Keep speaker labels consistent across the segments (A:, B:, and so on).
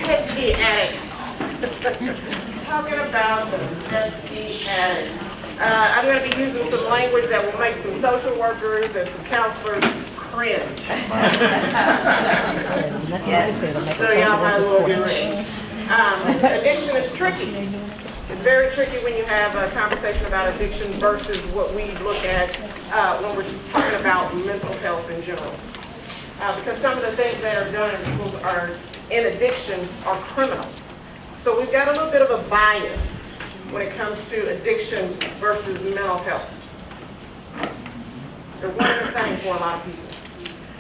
A: pesky addicts. Talking about the pesky addicts. I'm going to be using some language that will make some social workers and some counselors cringe. So y'all might as well get ready. Addiction is tricky. It's very tricky when you have a conversation about addiction versus what we look at when we're talking about mental health in general. Because some of the things that are done in addiction are criminal. So we've got a little bit of a bias when it comes to addiction versus mental health. They're one and the same for a lot of people.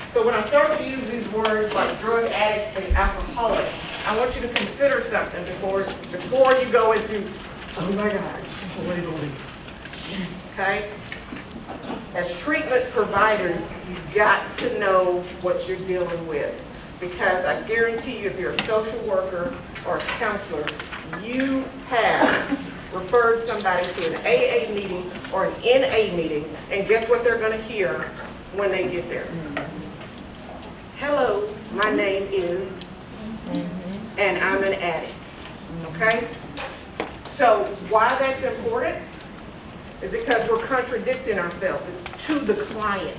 A: So when I start to use these words like drug addict and alcoholic, I want you to consider something before you go into, oh my God, she's a label. Okay? As treatment providers, you've got to know what you're dealing with. Because I guarantee you, if you're a social worker or a counselor, you have referred somebody to an AA meeting or an NA meeting, and guess what they're going to hear when they get there? Hello, my name is, and I'm an addict. Okay? So why that's important is because we're contradicting ourselves to the client,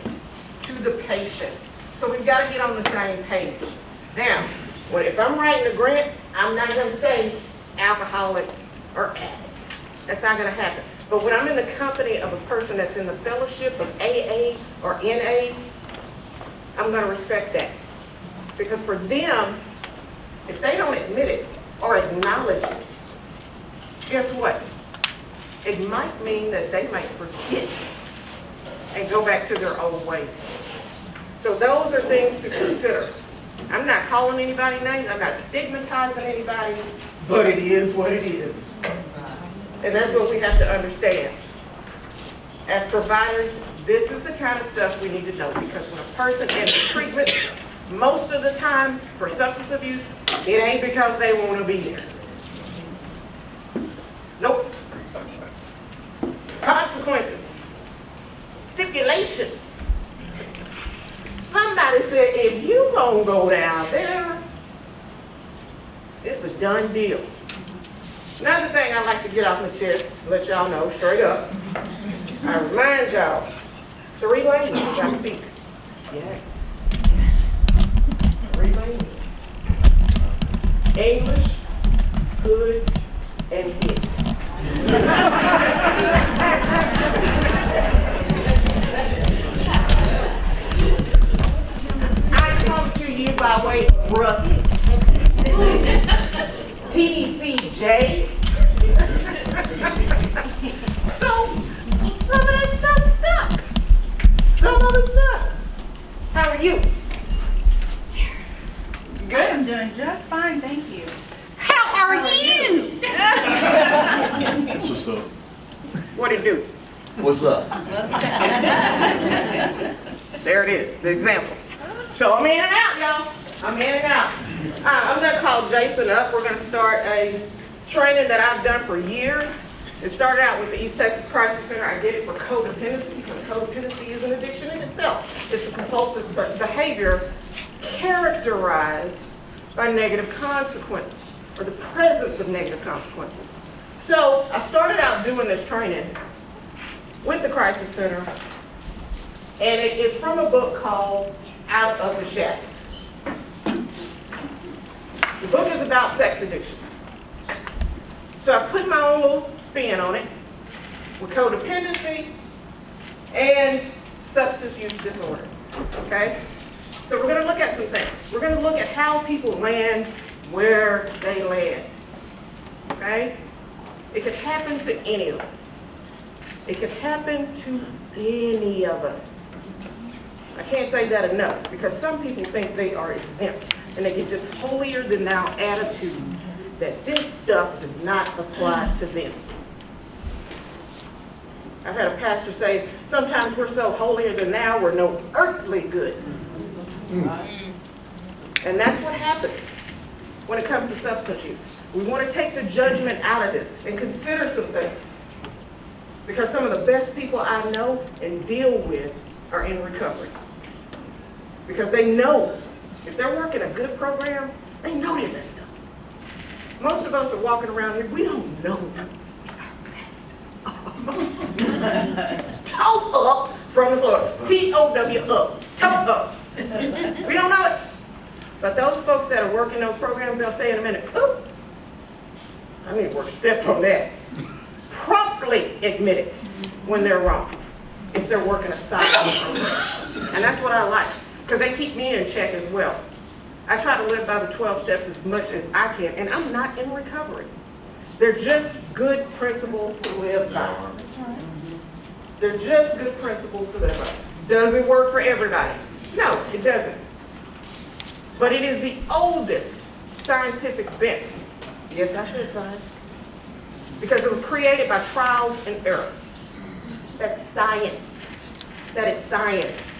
A: to the patient. So we've got to get on the same page. Now, if I'm writing a grant, I'm not going to say alcoholic or addict. That's not going to happen. But when I'm in the company of a person that's in the fellowship of AA or NA, I'm going to respect that. Because for them, if they don't admit it or acknowledge it, guess what? It might mean that they might forget and go back to their old ways. So those are things to consider. I'm not calling anybody names, I'm not stigmatizing anybody, but it is what it is. And that's what we have to understand. As providers, this is the kind of stuff we need to know, because when a person enters treatment, most of the time for substance abuse, it ain't because they want to be there. Nope. Consequences. Stipulations. Somebody said, if you gonna go down there, it's a done deal. Another thing I like to get off my chest, let y'all know straight up, I remind y'all, 3 languages I speak. Yes. 3 languages. English, hood, and hit. I come to you by way of Brussels. TDCJ. So, some of that stuff stuck. Some other stuff. How are you? Good?
B: I'm doing just fine, thank you.
A: How are you?
C: That's what's up.
A: What it do?
C: What's up?
A: There it is, the example. So I'm in and out, y'all. I'm in and out. I'm going to call Jason up. We're going to start a training that I've done for years. It started out with the East Texas Crisis Center. I did it for codependency, because codependency is an addiction in itself. It's a compulsive behavior characterized by negative consequences, or the presence of negative consequences. So I started out doing this training with the Crisis Center, and it is from a book called Out of the Shadows. The book is about sex addiction. So I put my own little spin on it with codependency and substance use disorder, okay? So we're gonna look at some things. We're gonna look at how people land where they land, okay? It could happen to any of us. It could happen to any of us. I can't say that enough, because some people think they are exempt, and they get this holier than thou attitude that this stuff does not apply to them. I've had a pastor say, sometimes we're so holier than thou, we're no earthly good. And that's what happens when it comes to substance use. We want to take the judgment out of this and consider some things. Because some of the best people I know and deal with are in recovery. Because they know, if they're working a good program, they know they messed up. Most of us are walking around here, we don't know we are messed up. Toe up from the floor. T-O-W up. Toe up. We don't know it. But those folks that are working those programs, they'll say in a minute, "Oop, I need to work a step on that." Promptly admit it when they're wrong, if they're working a side program. And that's what I like, because they keep me in check as well. I try to live by the 12 steps as much as I can, and I'm not in recovery. They're just good principles to live by. They're just good principles to live by. Does it work for everybody? No, it doesn't. But it is the oldest scientific bent. Yes, I said science. Because it was created by trial and error. That's science. That is science.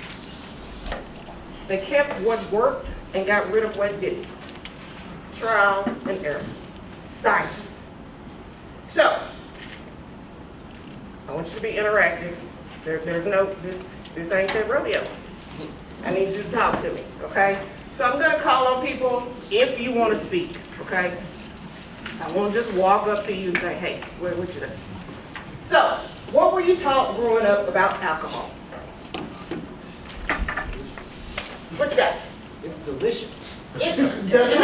A: They kept what worked and got rid of what didn't. Trial and error. Science. So, I want you to be interactive. There's no, this ain't that rodeo. I need you to talk to me, okay? So I'm gonna call on people if you want to speak, okay? I won't just walk up to you and say, "Hey, what you doing?" So, what were you taught growing up about alcohol? What you got?
D: It's delicious.
A: It's delicious.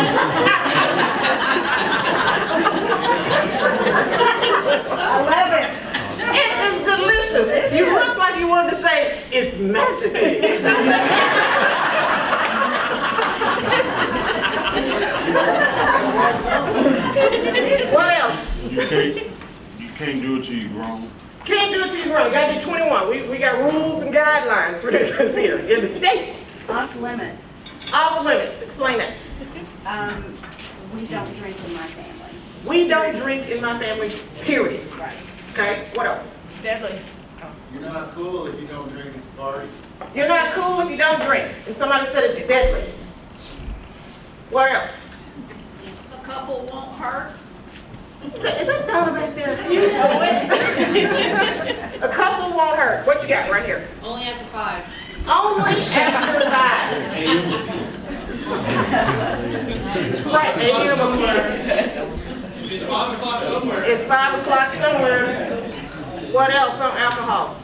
A: 11. It is delicious. You look like you wanted to say it's magical. What else?
C: You can't do it till you're grown.
A: Can't do it till you're grown. You gotta be 21. We got rules and guidelines for this here in the state.
B: Off limits.
A: Off limits. Explain that.
B: We don't drink in my family.
A: We don't drink in my family, period.
B: Right.
A: Okay, what else?
B: It's deadly.
D: You're not cool if you don't drink at the party.
A: You're not cool if you don't drink. And somebody said it's deadly. What else?
E: A couple won't hurt.
A: Is that Donna back there?
E: You know it.
A: A couple won't hurt. What you got right here?
E: Only after 5.
A: Only after 5. Right, AM.
D: It's 5 o'clock somewhere.
A: It's 5 o'clock somewhere. What else on alcohol?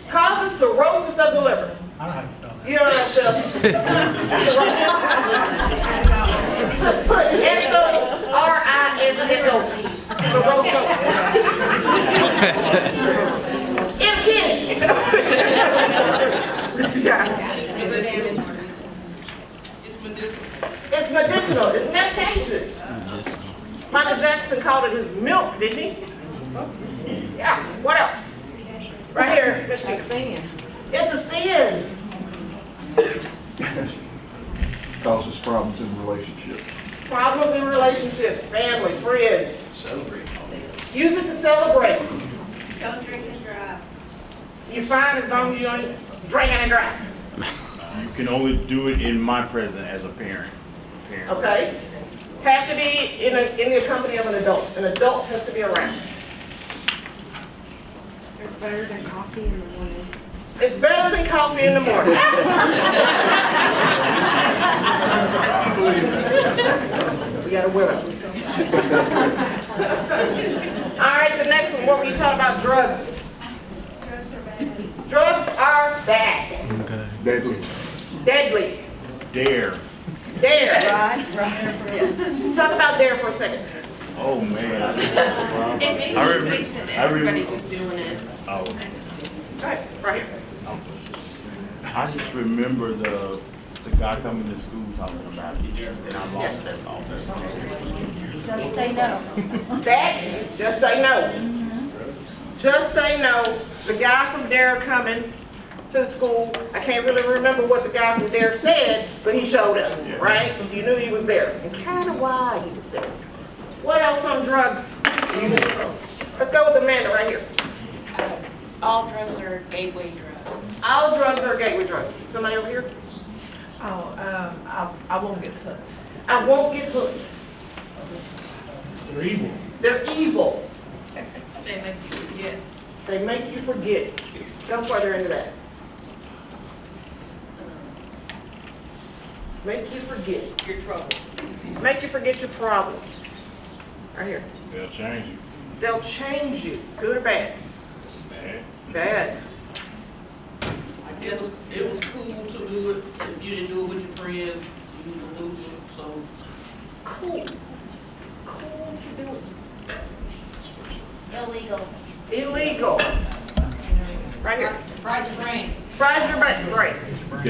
A: Causes cirrhosis of the liver.
F: I don't know how to spell that.
A: You don't have to. Put S-O-R-I-S-S-O. Cirrhosis. M. Kenny. What you got? It's medicinal. It's medication. Michael Jackson called it his milk, didn't he? Yeah. What else? Right here, Mr.
G: A sin.
A: It's a sin.
C: Causes problems in relationships.
A: Problems in relationships, family, friends.
D: Celebrate.
A: Use it to celebrate.
E: Don't drink and drive.
A: You fine as long as you don't drink and drive.
H: You can only do it in my presence as a parent.
A: Okay? Have to be in the company of an adult. An adult has to be around.
G: It's better than coffee in the morning.
A: It's better than coffee in the morning. We got a winner. All right, the next one. What were you talking about? Drugs. Drugs are bad.
C: Deadly.
A: Deadly.
H: Dare.
A: Dare.
B: Right.
A: Talk about dare for a second.
H: Oh, man.
E: It made
H: I
E: me
H: remember-
E: think that
H: I remember-
E: everybody was doing it.
H: Oh.
A: Right here.
H: I just remember the guy coming to school talking about it, and I lost that thought.
B: Just say no.
A: That, just say no. Just say no. The guy from Dare coming to the school, I can't really remember what the guy from Dare said, but he showed up, right? You knew he was there, and kind of why he was there. What else on drugs? Let's go with Amanda right here.
E: All drugs are gateway drugs.
A: All drugs are gateway drugs. Somebody over here?
G: Oh, I won't get hooked.
A: I won't get hooked.
F: They're evil.
A: They're evil.
E: They make you forget.
A: They make you forget. Go further into that. Make you forget.
E: Your trouble.
A: Make you forget your problems. Right here.
C: They'll change you.
A: They'll change you, good or bad?
C: Bad.
A: Bad.
I: It was cool to do it. If you didn't do it with your friends, you was a loser, so.
A: Cool. Cool to do
B: Illegal.
A: it. Illegal. Right here.
I: Fries your brain.
A: Fries your brain. Great.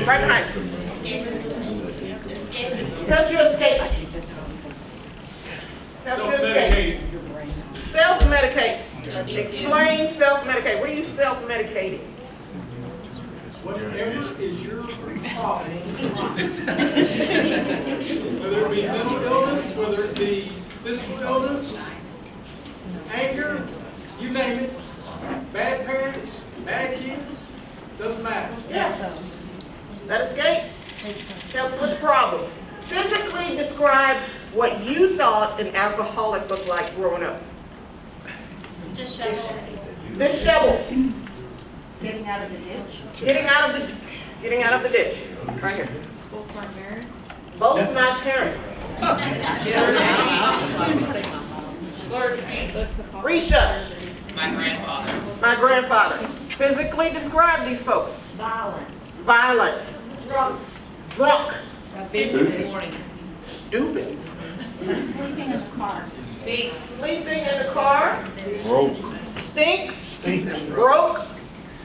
A: Right behind you. Helps you escape. Helps you escape. Self-medicate. Explain self-medicate. What are you self-medicating?
F: Whatever is your problem, whether it be mental illness, whether it be physical illness, anger, you name it, bad parents, bad kids, doesn't matter.
A: Yeah. That escape helps with the problems. Physically describe what you thought an alcoholic looked like growing up.
E: Disheveled.
A: Disheveled.
B: Getting out of the ditch.
A: Getting out of the ditch. Right here.
G: Both my parents.
A: Both my parents.
I: Slurred speech.
A: Risha,
I: My grandfather.
A: my grandfather. Physically describe these folks.
B: Violent.
A: Violent. Drunk.
E: Morning.
A: Stupid.
B: Sleeping in the car.
E: Stink.
A: Sleeping in the car.
C: Broke.
A: Stinks. Broke.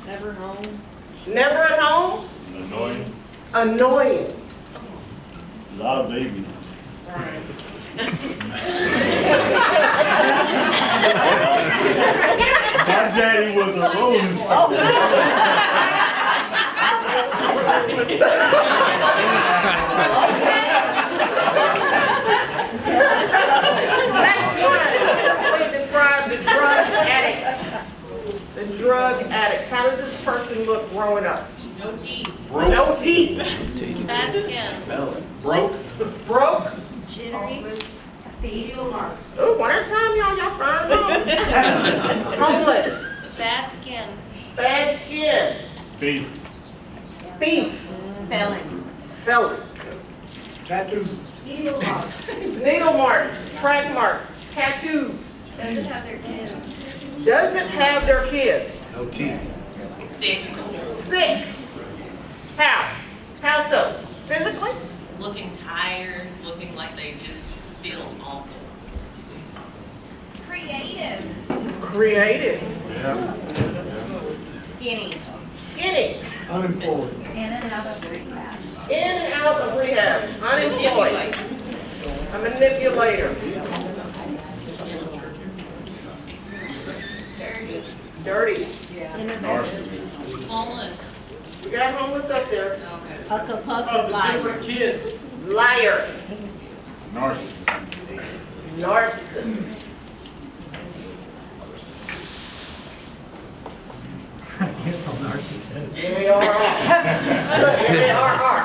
G: Never home.
A: Never at home.
C: Annoying.
A: Annoying.
H: A lot of babies. My daddy was a rolling stone.
A: Next one. Physically describe the drug addict. The drug addict. How did this person look growing up?
E: No teeth.
A: No teeth.
E: Bad skin.
C: Broke.
A: Broke.
E: Jittery.
A: Oh, one at a time, y'all find them. Homeless.
E: Bad skin.
A: Bad skin.
C: Thief.
A: Thief.
B: Felon.
A: Felon.
F: Tattoo.
B: Needle mark.
A: Needle marks. Track marks. Tattoos.
B: Doesn't have their kids.
A: Doesn't have their kids.
F: No teeth.
E: Sick.
A: Sick. How? How so? Physically?
E: Looking tired. Looking like they just feel awful.
B: Creative.
A: Creative.
C: Yeah.
B: Skinny.
A: Skinny.
F: Unemployed.
B: In and out of rehab.
A: In and out of rehab. Unemployed. A manipulator. Dirty.
E: Homeless.
A: We got homeless up there.
E: Okay.
B: A compulsive
F: Different kid.
A: Liar.
C: Narcissist.
A: Narcissist. M-A-R-R.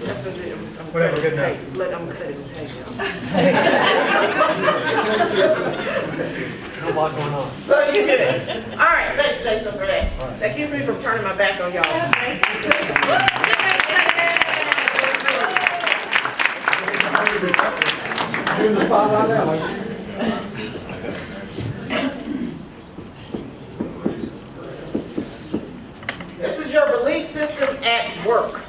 A: Yes, I do.
F: Whatever, good enough.
A: Let him cut his pay.
F: No lot going on.
A: So you did it. All right, thanks, Jason, for that. That keeps me from turning my back on y'all. This is your belief system at work.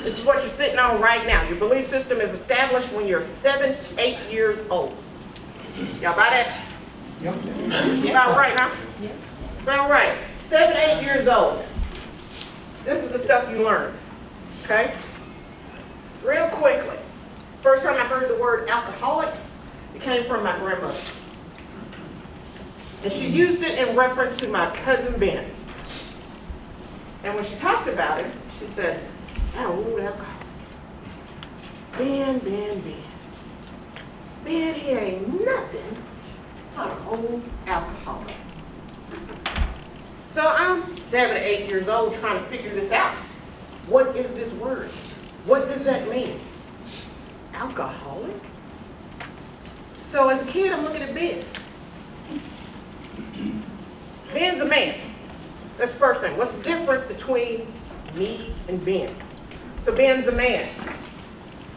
A: This is what you're sitting on right now. Your belief system is established when you're 7, 8 years old. Y'all buy that? It's about right, huh? It's about right. 7, 8 years old. This is the stuff you learn. Okay? Real quickly. First time I heard the word alcoholic, it came from my grandmother. And she used it in reference to my cousin Ben. And when she talked about it, she said, that old alcoholic. Ben. Ben, he ain't nothing but an old alcoholic. So I'm 7 or 8 years old trying to figure this out. What is this word? What does that mean? Alcoholic? So as a kid, I'm looking at Ben. Ben's a man. That's the first thing. What's the difference between me and Ben? So Ben's a man.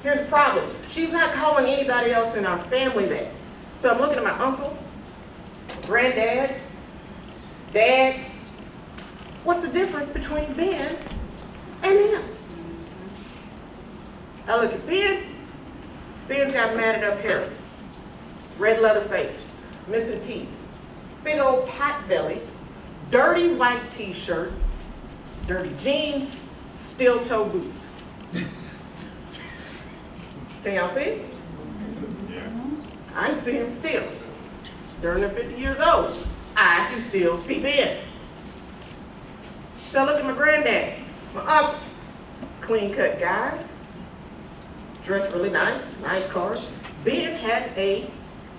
A: Here's the problem. She's not calling anybody else in our family that. So I'm looking at my uncle, granddad, dad. What's the difference between Ben and them? I look at Ben. Ben's got matted up hair, red leather face, missing teeth, big old pot belly, dirty white t-shirt, dirty jeans, steel toe boots. Can y'all see?
C: Yeah.
A: I can see him still. During the 50 years old, I can still see Ben. So I look at my granddad, my uncle, clean cut guys, dressed really nice, nice cars. Ben had a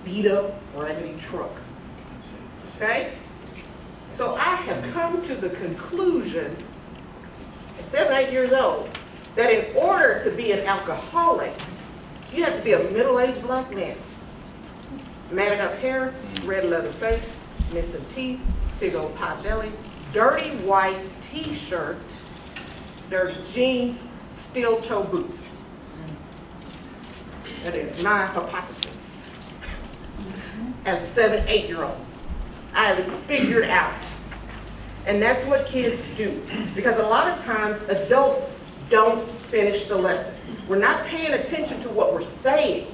A: beat up, raggedy truck. Okay? So I have come to the conclusion at 7, 8 years old that in order to be an alcoholic, you have to be a middle-aged black man. Matted up hair, red leather face, missing teeth, big old pot belly, dirty white t-shirt, dirty jeans, steel toe boots. That is my hypothesis. As a 7, 8-year-old, I have it figured out. And that's what kids do. Because a lot of times adults don't finish the lesson. We're not paying attention to what we're saying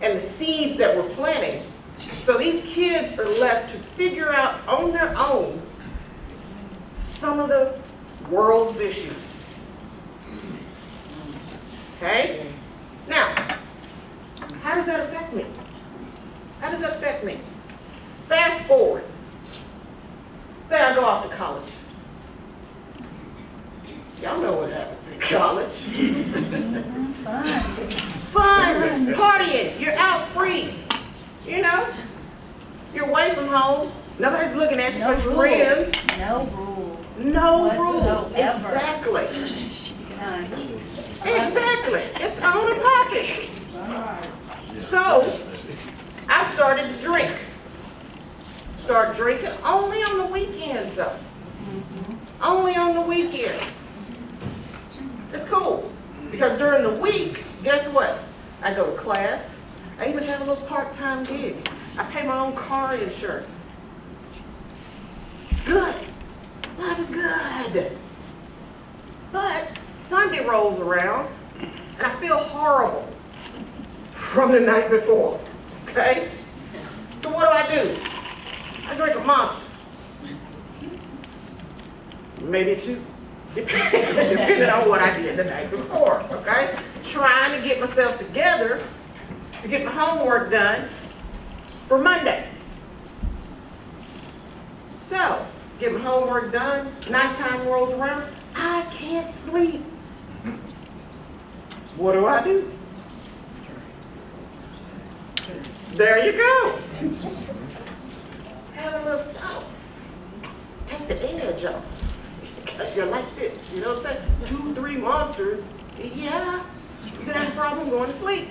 A: and the seeds that we're planting. So these kids are left to figure out on their own some of the world's issues. Okay? Now, how does that affect me? How does that affect me? Fast forward. Say I go off to college. Y'all know what happens in college. Fun, partying, you're out free. You know, you're away from home. Nobody's looking at you but your friends.
B: No rules.
A: No rules.
B: Whatsoever.
A: Exactly.
B: None.
A: Exactly. It's own and pocket. So, I started to drink. Start drinking only on the weekends though. Only on the weekends. It's cool. Because during the week, guess what? I go to class. I even have a little part-time gig. I pay my own car insurance. It's good. Life is good. But Sunday rolls around and I feel horrible from the night before. Okay? So what do? I drink a Monster. Maybe 2. Depending on what I did the night before, okay? Trying to get myself together to get my homework done for Monday. So, get my homework done, nighttime rolls around, I can't sleep. What do? There you go. Have a little sauce. Take the edge off. Because you're like this, you know what I'm saying? 2, 3 Monsters, yeah, you're gonna have a problem going to sleep.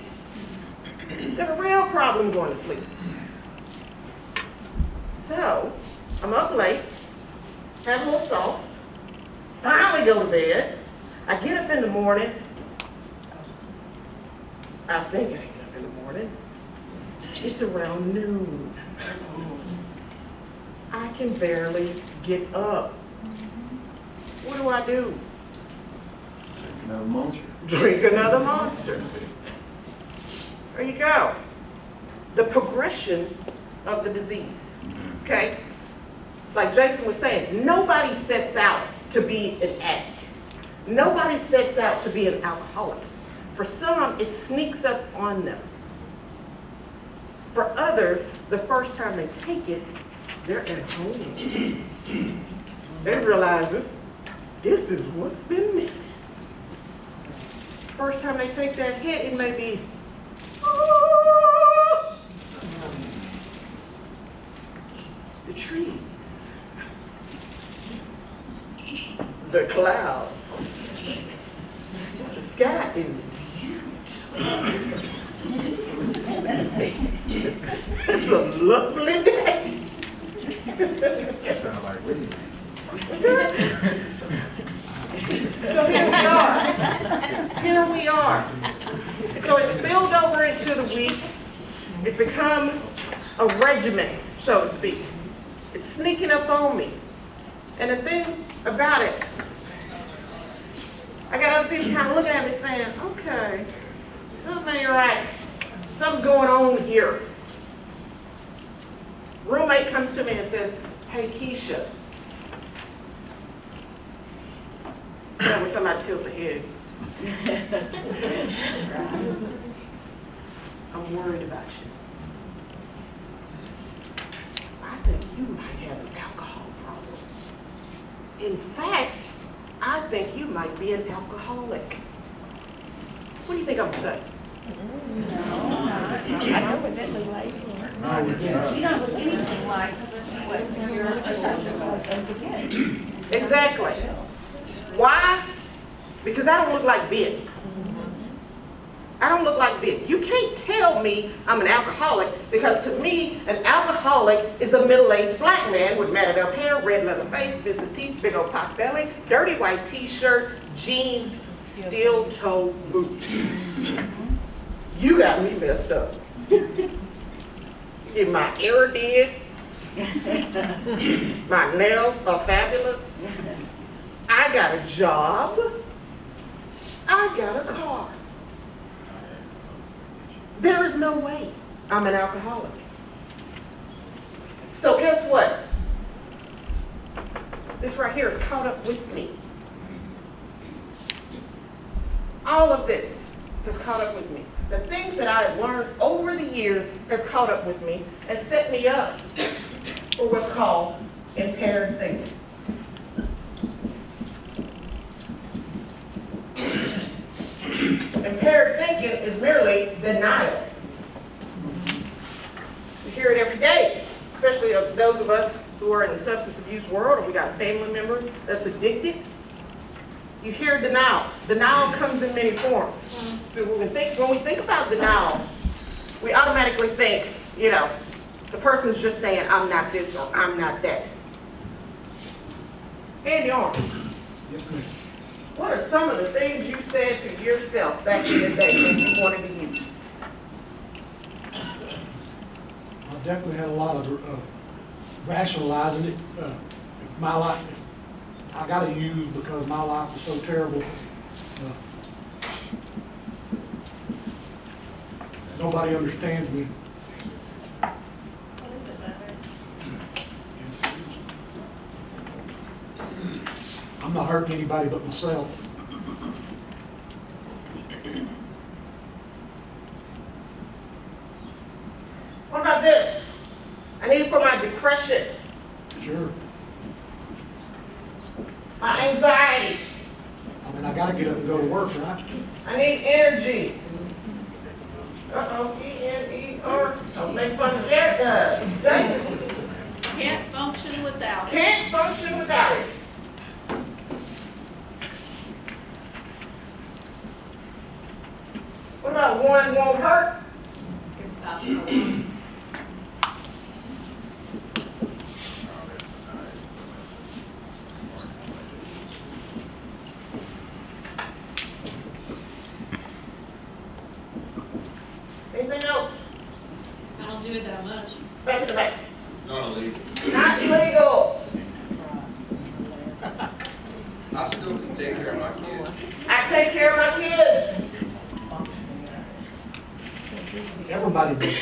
A: You have a real problem going to sleep. So, I'm up late, have a little sauce, finally go to bed. I get up in the morning. I think I get up in the morning. It's around noon. I can barely get up. What do?
H: Another monster.
A: Drink another Monster. There you go. The progression of the disease. Okay? Like Jason was saying, nobody sets out to be an addict. Nobody sets out to be an alcoholic. For some, it sneaks up on them. For others, the first time they take it, they're at home. They realize this is what's been missing. First time they take that hit, it may be, "Ah!" The trees, the clouds, the sky is beautiful. It's a lovely day.
C: That sounds like Whitney.
A: So here we are. So it's spilled over into the week. It's become a regimen, so to speak. It's sneaking up on me. And the thing about it, I got other people kind of looking at me saying, okay, something ain't right. Something's going on here. Roommate comes to me and says, hey, Keisha. You know, when somebody tilts a head. I'm worried about you. I think you might have an alcohol problem. In fact, I think you might be an alcoholic. What do you think I'm gonna say?
G: I know what that looks like.
B: You don't look anything like what your perception was.
A: Exactly. Why? Because I don't look like Ben. I don't look like Ben. You can't tell me I'm an alcoholic because to me, an alcoholic is a middle-aged black man with matted up hair, red leather face, busted teeth, big old pot belly, dirty white t-shirt, jeans, steel-toe boot. You got me messed up. Get my hair did. My nails are fabulous. I got a job. I got a car. There is no way I'm an alcoholic. So guess what? This right here is caught up with me. All of this has caught up with me. The things that I have learned over the years has caught up with me and set me up for what's called impaired thinking. Impaired thinking is merely denial. We hear it every day, especially of those of us who are in the substance abuse world or we got a family member that's addicted. You hear denial. Denial comes in many forms. So when we think about denial, we automatically think, you know, the person's just saying, I'm not this or I'm not that. Andy Arnold, what are some of the things you said to yourself back in the day when you wanted to use?
J: I definitely had a lot of rationalizing it. If my life, if I got to use because my life was so terrible. Nobody understands me. I'm not hurting anybody but myself.
A: What about this? I need it for my depression,
J: Sure.
A: my anxiety.
J: I mean, I got to get up and go to work, right?
A: I need energy. Uh-oh, E-N-E-R. Don't make fun of Jason.
B: Can't function without it.
A: Can't function without it. What about one won't hurt?
E: Can stop for one.
A: Anything else?
E: I don't do it that much.
A: Back to the back.
D: It's not illegal.
A: Not illegal.
K: I still can take care of my kids.
A: I take care of my kids.
J: Everybody does.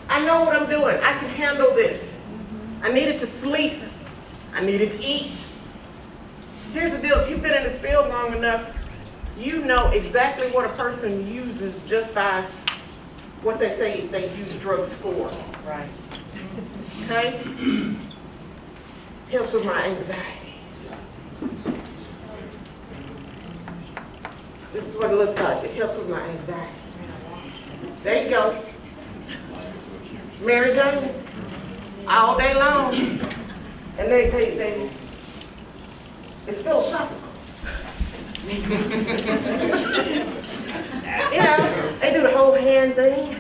A: I know what I'm doing. I can handle this. I needed to sleep. I needed to eat. Here's the deal. If you've been in this field long enough, you know exactly what a person uses just by what they say they use drugs for.
G: Right.
A: Okay? Helps with my anxiety. This is what it looks like. It helps with my anxiety. There you go. Mary Jane, all day long. And it's philosophical. You know, they do the whole hand thing.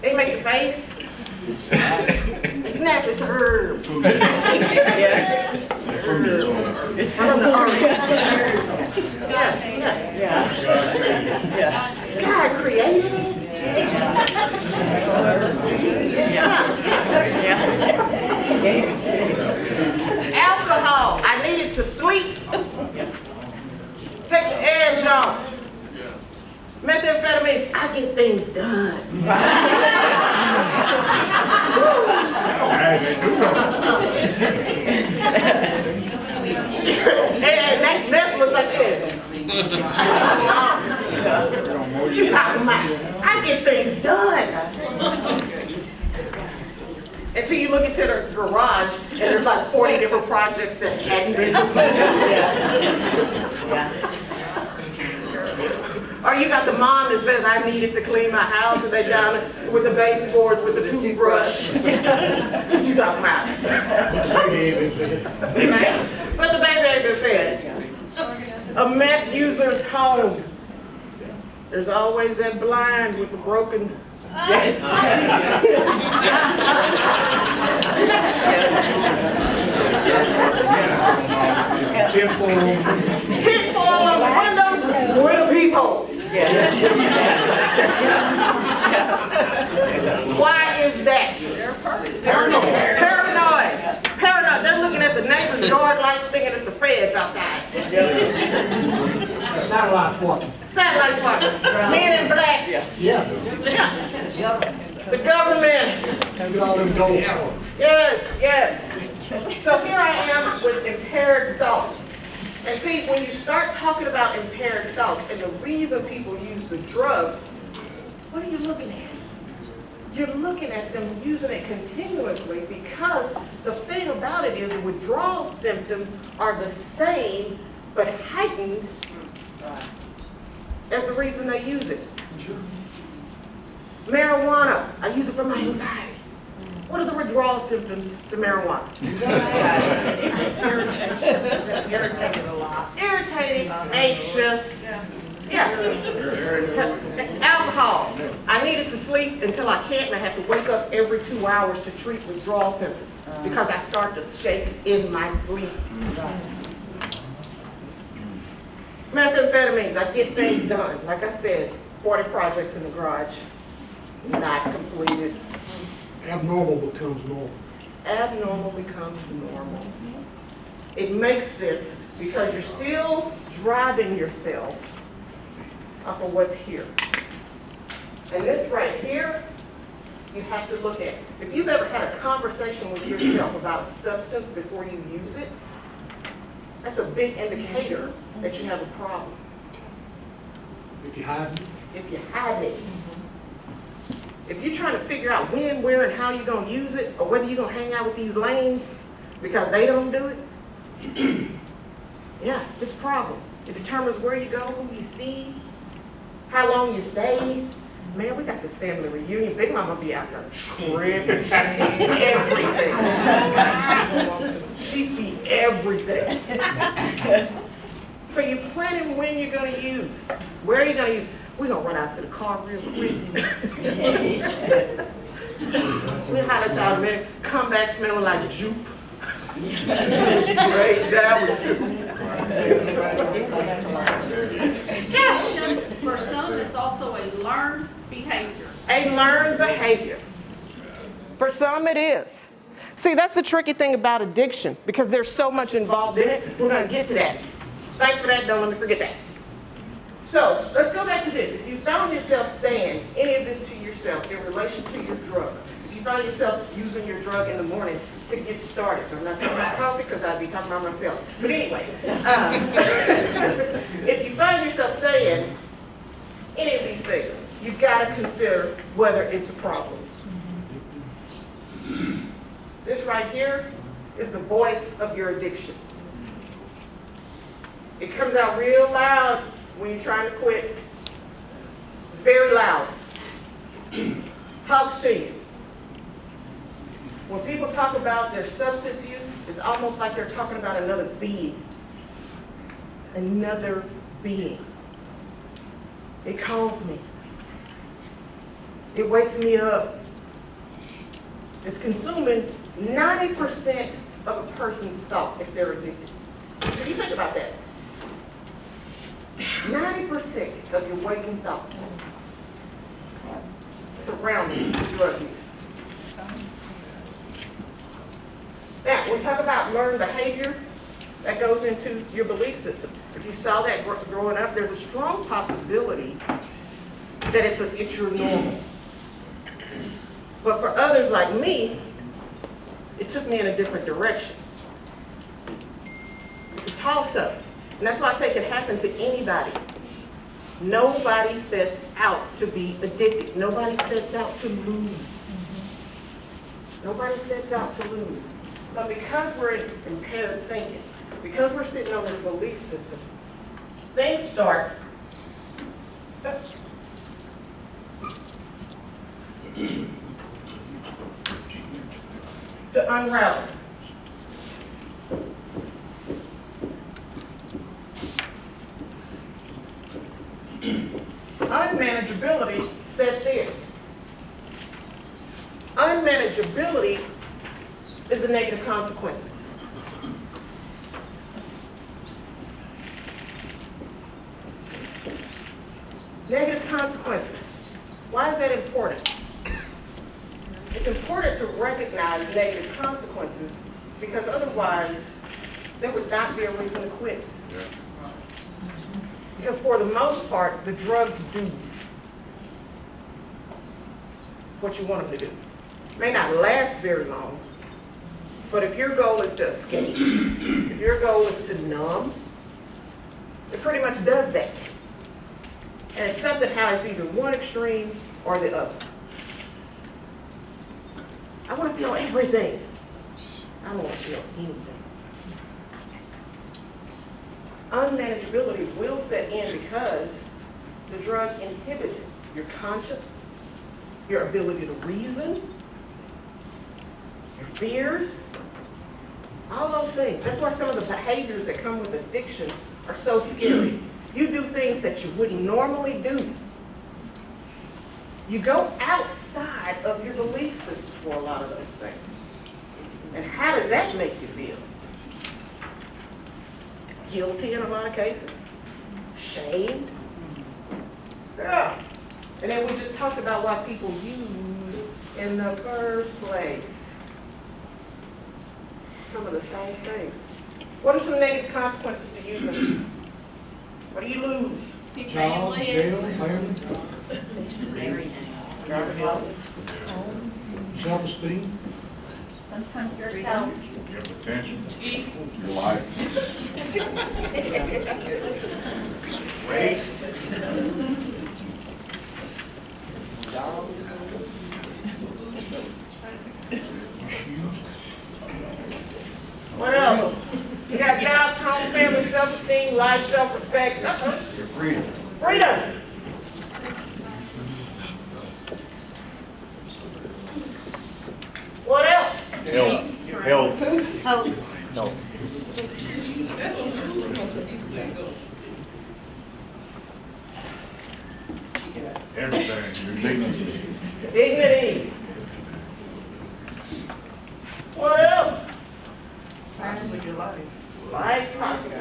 A: They make the face. It's natural, it's a herb. It's a herb. It's from the earth. Yeah. God created it. Alcohol, I needed to sleep. Take the edge off. Methamphetamines, I get things done. And that meth was like this. What you talking about? I get things done. Until you look into the garage and there's like 40 different projects that hadn't been completed. Or you got the mom that says, I needed to clean my house, and they down with the baseboards with the toothbrush. What you talking about? But the baby ain't been fed. A meth user's home. There's always that blind with the broken. Yes. Tip on the windows, where the people? Why is that? Paranoid. They're looking at the neighbor's yard lights thinking it's the feds outside.
J: Satellites watching.
A: Satellites watching. Men in black.
J: Yeah.
A: The government.
J: Look at all them gold.
A: Yes. So here I am with impaired thoughts. And see, when you start talking about impaired thoughts and the reason people use the drugs, what are you looking at? You're looking at them using it continuously because the thing about it is the withdrawal symptoms are the same but heightened as the reason they use it. Marijuana, I use it for my anxiety. What are the withdrawal symptoms to marijuana? Irritated a lot. Irritated, anxious. Yeah. Alcohol. I needed to sleep until I can't, and I have to wake up every 2 hours to treat withdrawal symptoms because I start to shake in my sleep. Methamphetamines, I get things done. Like I said, 40 projects in the garage, not completed.
J: Abnormal becomes normal.
A: Abnormal becomes normal. It makes sense because you're still driving yourself off of what's here. And this right here, you have to look at. If you've ever had a conversation with yourself about a substance before you use it, that's a big indicator that you have a problem.
J: If you hide,
A: If you hide it. If you're trying to figure out when, where, and how you're going to use it, or whether you're going to hang out with these lames because they don't do it, yeah, it's a problem. It determines where you go, who you see, how long you stay. Man, we got this family reunion. Big Mama be out there tripping. She see everything. She see everything. So you're planning when you're going to use. Where are you going to use? We're going to run out to the car real quick. We'll holler at y'all in a minute. Come back smelling like jupe. Straight down with jupe.
B: Keisha, for some, it's also a learned behavior.
A: A learned behavior. For some it is. See, that's the tricky thing about addiction because there's so much involved in it. We're going to get to that. Thanks for that. Don't let me forget that. So let's go back to this. If you found yourself saying any of this to yourself in relation to your drug, if you find yourself using your drug in the morning to get started, I'm not talking about coffee because I'd be talking about myself. But anyway, if you find yourself saying any of these things, you've got to consider whether it's a problem. This right here is the voice of your addiction. It comes out real loud when you're trying to quit. It's very loud. Talks to you. When people talk about their substance use, it's almost like they're talking about another being. Another being. It calls me. It wakes me up. It's consuming 90% of a person's thought if they're addicted. So you think about that. 90% of your waking thoughts surrounding drug use. Now, when we talk about learned behavior, that goes into your belief system. If you saw that growing up, there's a strong possibility that it's your normal. But for others like me, it took me in a different direction. It's a toss-up. And that's why I say it can happen to anybody. Nobody sets out to be addicted. Nobody sets out to lose. Nobody sets out to lose. But because we're in impaired thinking, because we're sitting on this belief system, things start to unravel. Unmanageability sets in. Unmanageability is the negative consequences. Negative consequences. Why is that important? It's important to recognize negative consequences because otherwise there would not be a reason to quit.
C: Yeah.
A: Because for the most part, the drugs do what you want them to do. May not last very long, but if your goal is to escape, if your goal is to numb, it pretty much does that. And it's something how it's either one extreme or the other. I want to feel everything. I don't want to feel anything. Unmanageability will set in because the drug inhibits your conscience, your ability to reason, your fears, all those things. That's why some of the behaviors that come with addiction are so scary. You do things that you wouldn't normally do. You go outside of your belief system for a lot of those things. And how does that make you feel? Guilty in a lot of cases. Shamed. Yeah. And then we just talked about why people use in the first place. Some of the same things. What are some negative consequences to using? What do you lose?
B: See,
J: Job,
B: family.
J: jail, family, self-esteem.
G: Sometimes yourself.
C: Your potential,
I: Eat.
C: your life.
A: Right. What else? You got jobs, home, family, self-esteem, life, self-respect.
C: Your freedom.
A: Freedom. What else?
H: Health.
G: Hope.
H: Health.
C: Everything, your dignity.
A: Dignity. What else? Possibly your life. Life, possibly.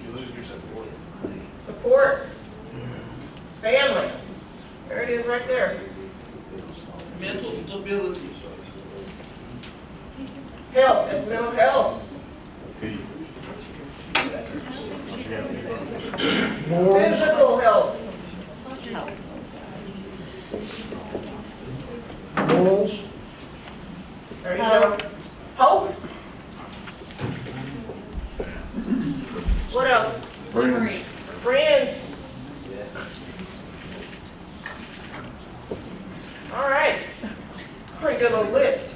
C: You lose your support.
A: Support. Family. There it is right there.
I: Mental stability.
A: Health, that's mental health.
C: Teeth.
J: Morals,
A: Physical health.
J: morals,
A: There you go. Hope. What else?
C: Friends.
A: Friends. All right. It's a pretty good little list.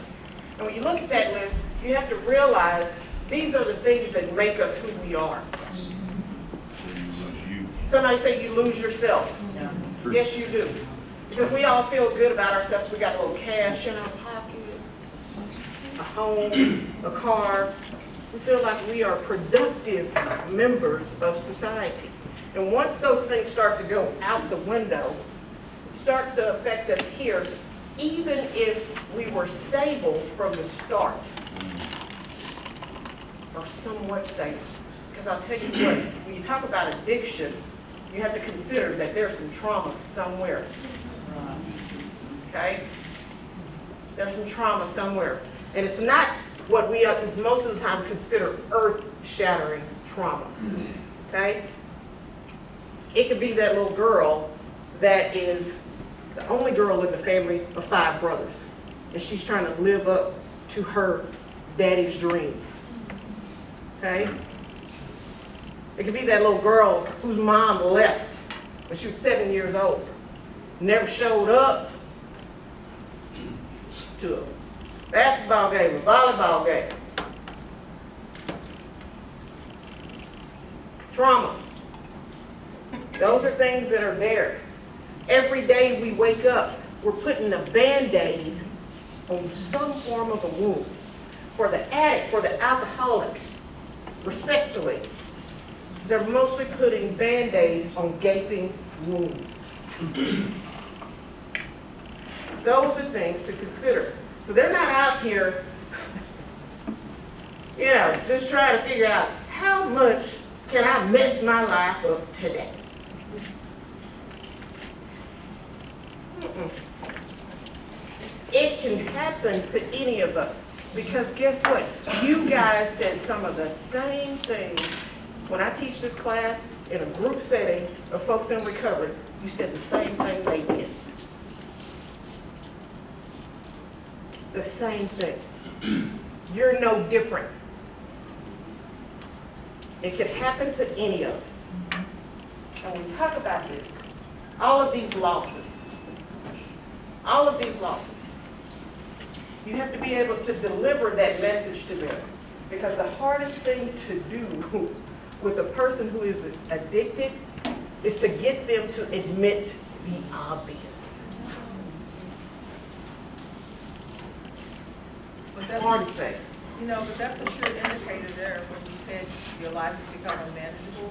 A: And when you look at that list, you have to realize these are the things that make us who we are. Somebody say you lose yourself. Yes, you do. Because we all feel good about ourselves. We got a little cash in our pockets, a home, a car. We feel like we are productive members of society. And once those things start to go out the window, it's starts to affect us here, even if we were stable from the start, or somewhat stable. Because I'll tell you what, when you talk about addiction, you have to consider that there's some trauma somewhere. Okay? There's some trauma somewhere. And it's not what we most of the time consider earth-shattering trauma. Okay? It could be that little girl that is the only girl in the family of 5 brothers. And she's trying to live up to her daddy's dreams. Okay? It could be that little girl whose mom left when she was 7 years old. Never showed up to a basketball game, a volleyball game. Trauma. Those are things that are there. Every day we wake up, we're putting a Band-Aid on some form of a wound. For the addict, for the alcoholic, respectfully, they're mostly putting Band-Aids on gaping wounds. Those are things to consider. So they're not out here, just trying to figure out how much can I mess my life up today. It can happen to any of us, because guess what? You guys said some of the same things. When I teach this class in a group setting of folks in recovery, you said the same thing they did. The same thing. You're no different. It can happen to any of us. And when we talk about this, all of these losses, you have to be able to deliver that message to them. Because the hardest thing to do with a person who is addicted is to get them to admit the obvious. It's the hardest thing.
L: But that's a sure indicator there when you said your life has become unmanageable.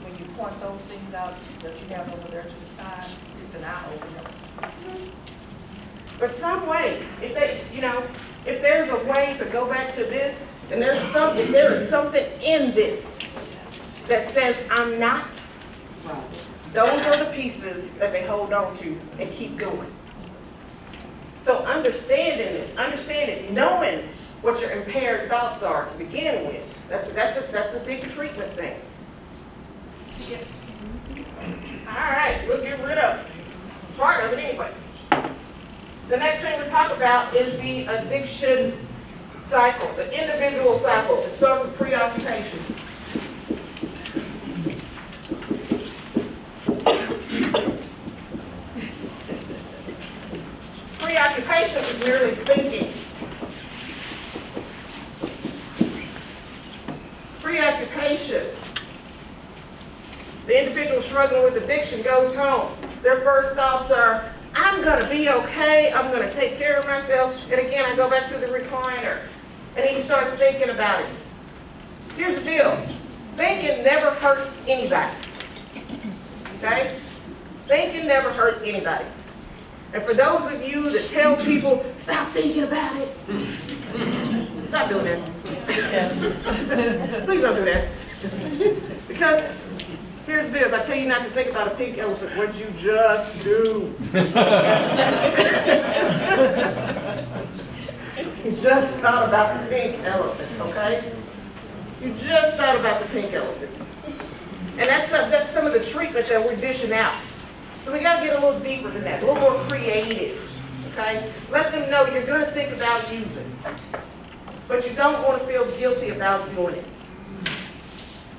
L: When you point those things out that you have over there to the side, it's an eye opener.
A: But some way, if there's a way to go back to this, and there is something in this that says I'm not, those are the pieces that they hold on to and keep going. So understanding this, knowing what your impaired thoughts are to begin with, that's a big treatment thing. All right, we'll get rid of part of it anyway. The next thing we talk about is the addiction cycle, the individual cycle. It starts with preoccupation. Preoccupation is merely thinking. Preoccupation. The individual struggling with addiction goes home. Their first thoughts are, I'm going to be okay, I'm going to take care of myself, and again I go back to the recliner. And then you start thinking about it. Here's the deal. Thinking never hurt anybody. Okay? Thinking never hurt anybody. And for those of you that tell people, stop thinking about it, stop doing that. Please don't do that. Because here's the deal. If I tell you not to think about a pink elephant, what'd you just do? You just thought about the pink elephant, okay? You just thought about the pink elephant. And that's some of the treatment that we're dishing out. So we got to get a little deeper than that, a little more creative, okay? Let them know you're going to think about using, but you don't want to feel guilty about doing it.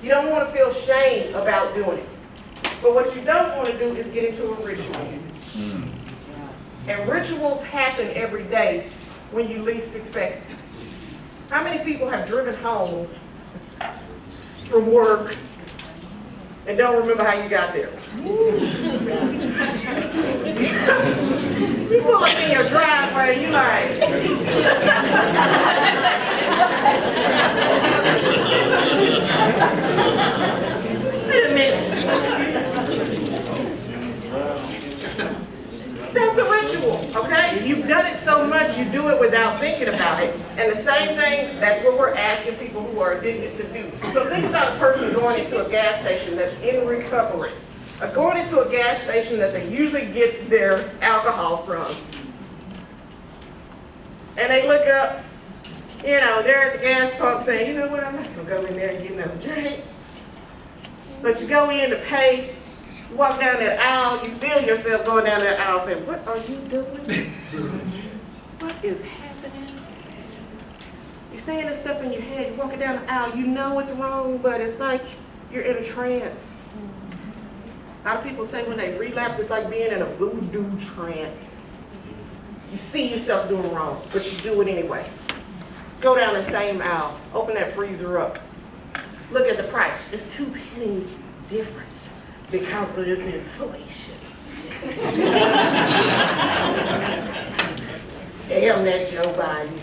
A: You don't want to feel shame about doing it. But what you don't want to do is get into a ritual. And rituals happen every day when you least expect it. How many people have driven home from work and don't remember how you got there? You pull up in your driveway and you like, wait a minute. you've done it so much, you do it without thinking about it. And the same thing, that's what we're asking people who are addicted to do. So think about a person going into a gas station that's in recovery, or going into a gas station that they usually get their alcohol from. And they look up, you know, they're at the gas pump saying, you know what, I'm not gonna go in there and get another drink. But you go in to pay, you walk down that aisle, you feel yourself going down that aisle saying, what are you doing? What is happening? You're saying this stuff in your head, you're walking down the aisle, you know it's wrong, but it's like you're in a trance. A lot of people say when they relapse, it's like being in a voodoo trance. You see yourself doing wrong, but you do it anyway. Go down the same aisle, open that freezer up. Look at the price, it's 2 pennies difference because of this inflation. Damn that Joe Biden.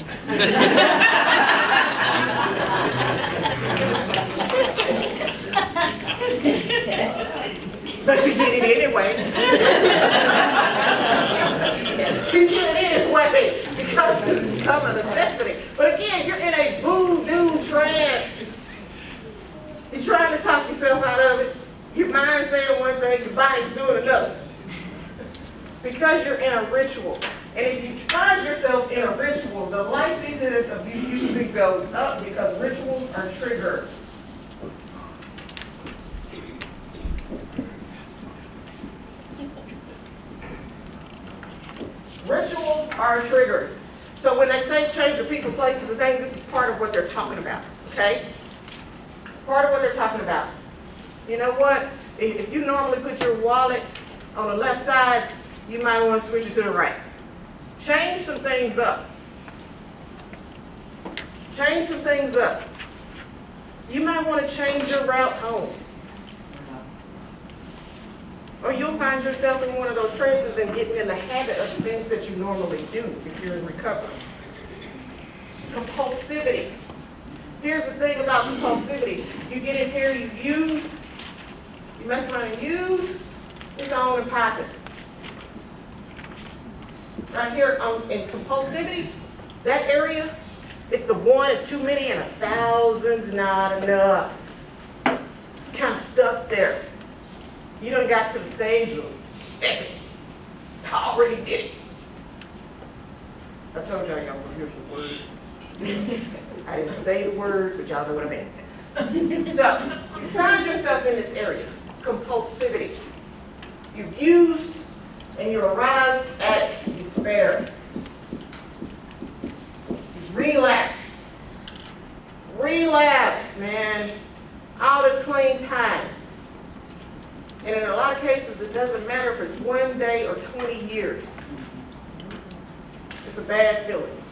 A: But you get it anyway. You get it anyway because it's become a necessity. But again, you're in a voodoo trance. You're trying to talk yourself out of it. Your mind's saying one thing, your body's doing another. Because you're in a ritual. And if you find yourself in a ritual, the likelihood of you using goes up because rituals are triggers. Rituals are triggers. So when they say change your people, places, and things, this is part of what they're talking about, okay? It's part of what they're talking about. You know what? If you normally put your wallet on the left side, you might want to switch it to the right. Change some things up. Change some things up. You might want to change your route home. Or you'll find yourself in one of those trances and getting in the habit of the things that you normally do if you're in recovery. Compulsivity. Here's the thing about compulsivity. You get in here, you use, you mess around and use, it's on and popping. Right here in compulsivity, that area, it's the one, it's too many, and 1,000's not enough. Kind of stuck there. You done got to the stage of epic. I already did it. I told y'all y'all would hear some words. I didn't say the word, but y'all know what I meant. So, you find yourself in this area, compulsivity. You've used and you arrive at despair. You've relapsed. Relapse, man. All this clean time. And in a lot of cases, it doesn't matter if it's 1 day or 20 years. It's a bad feeling.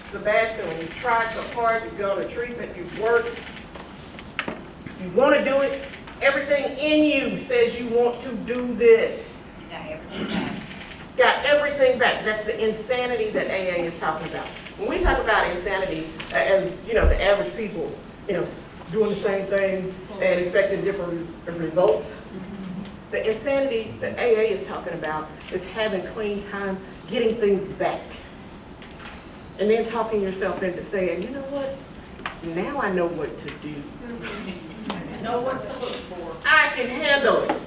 A: It's a bad feeling. You've tried so hard, you've gone to treatment, you've worked, you want to do it. Everything in you says you want to do this.
G: Got everything back.
A: Got everything back. That's the insanity that AA is talking about. When we talk about insanity, as you know, the average people, you know, doing the same thing and expecting different results. The insanity that AA is talking about is having clean time, getting things back. And then talking yourself into saying, you know what? Now I know what to do.
B: Know what to look for.
A: I can handle it.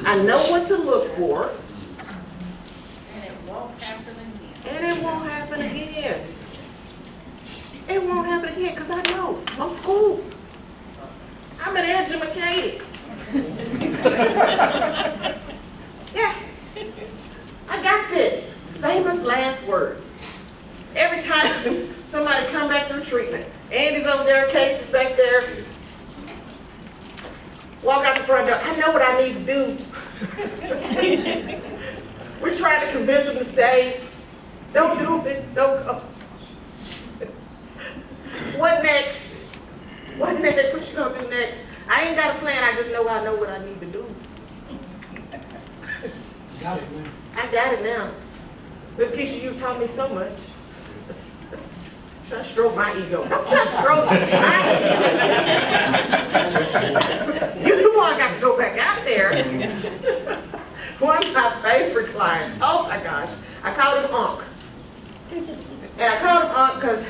A: I know what to look for.
B: And it won't happen again.
A: And it won't happen again. It won't happen again because I know. I'm schooled. I'm an educated. Yeah. I got this. Famous last words. Every time somebody come back through treatment, Andy's over there, Casey's back there. Walk out the front door. I know what I need to do. We're trying to convince them to stay. Don't do it. Don't go. What next? What next? What you gonna do next? I ain't got a plan. I just know I know what I need to do.
J: Got it, man.
A: I got it now. Miss Keisha, you taught me so much. Trying to stroke my ego. I'm trying to stroke my ego. You the one got to go back out there. One of my favorite clients. Oh my gosh. I called him Unc. And I called him Unc because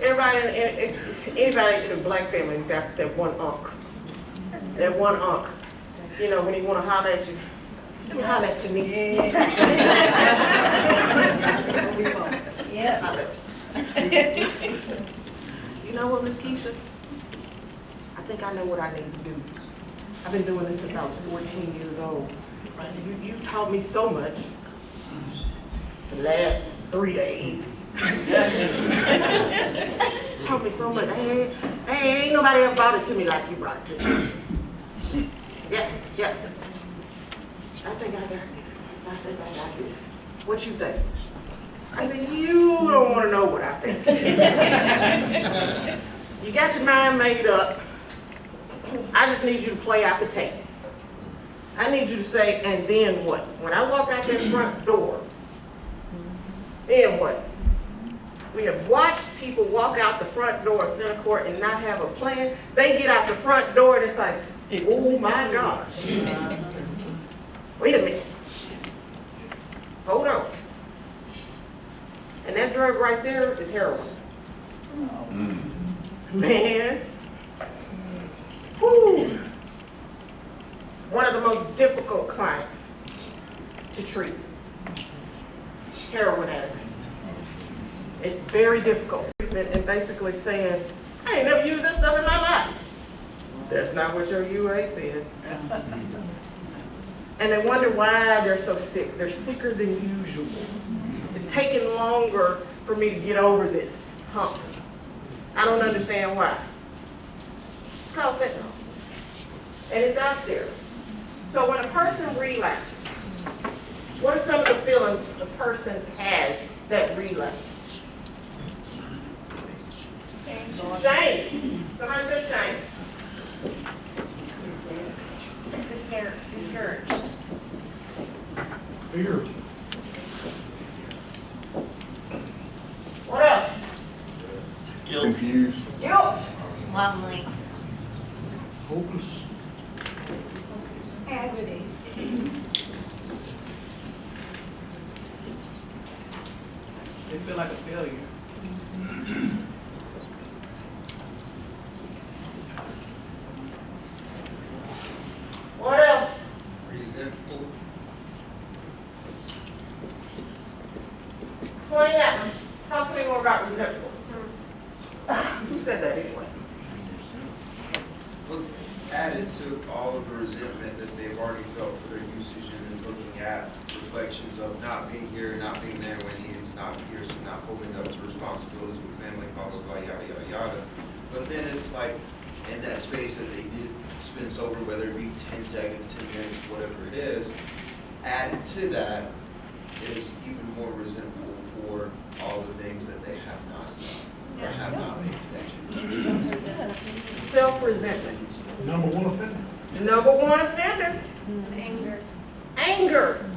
A: anybody in a black family has got that one Unc. That one Unc. You know, when you want to holler at you, let me holler at your niece.
G: Yeah.
A: Holler at you. You know what, Miss Keisha? I think I know what I need to do. I've been doing this since I was 14 years old. You taught me so much. The last 3 days. Taught me so much. Hey, ain't nobody ever brought it to me like you brought it to me. Yeah. I think I got this. What you think? I think you don't want to know what I think. You got your mind made up. I just need you to play out the tape. I need you to say, and then what? When I walk out that front door, then what? We have watched people walk out the front door of Center Court and not have a plan. They get out the front door and it's like, oh my gosh. Wait a minute. Hold on. And that drug right there is heroin. Man. Whew. One of the most difficult clients to treat. Heroin addicts. It's very difficult. And basically saying, I ain't never used that stuff in my life. That's not what your UA said. And they wonder why they're so sick. They're sicker than usual. It's taking longer for me to get over this hump. I don't understand why. It's called fentanyl. And it's out there. So when a person relapses, what are some of the feelings the person has that relapses? Shame. Somebody said shame.
G: Discouraged.
J: Fear.
A: What else?
C: Confused.
A: Guilt.
G: Lonely.
J: Hopeless.
G: Agony.
F: They feel like a failure.
A: What else?
K: Resentful.
A: Explain that one. Talk to me more about resentful. Who said that anyway?
K: What's added to all of the resentment that they've already felt for their usage and then looking at reflections of not being here, not being there when needed, not here, so not holding up to responsibilities with family, blah, blah, blah, yada, yada, yada. But then it's like, in that space that they did spend sober, whether it be 10 seconds, 10 minutes, whatever it is, added to that is even more resentful for all the things that they have not done, or have not made connections.
A: Self-resentment.
J: Number one offender.
A: Number one offender.
G: Anger.
A: Anger.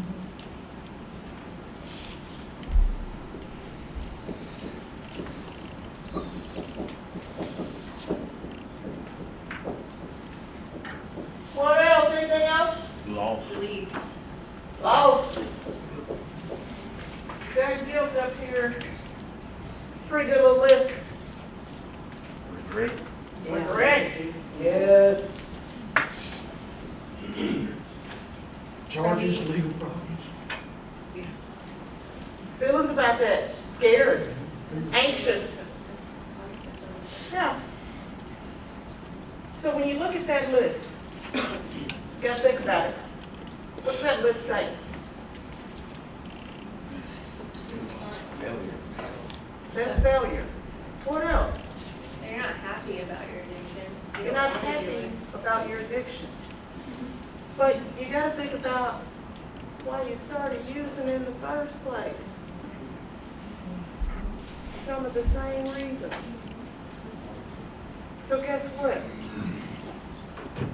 A: What else? Anything else?
H: Lost.
A: Loss. Got guilt up here. Pretty good little list.
C: Regret.
A: Regret. Yes.
J: Charges, legal problems.
A: Feelings about that. Scared. Anxious. Yeah. So when you look at that list, you gotta think about it. What's that list say? Says failure. What else?
G: You're not happy about your addiction.
A: You're not happy about your addiction. But you gotta think about why you started using in the first place. Some of the same reasons. So guess what?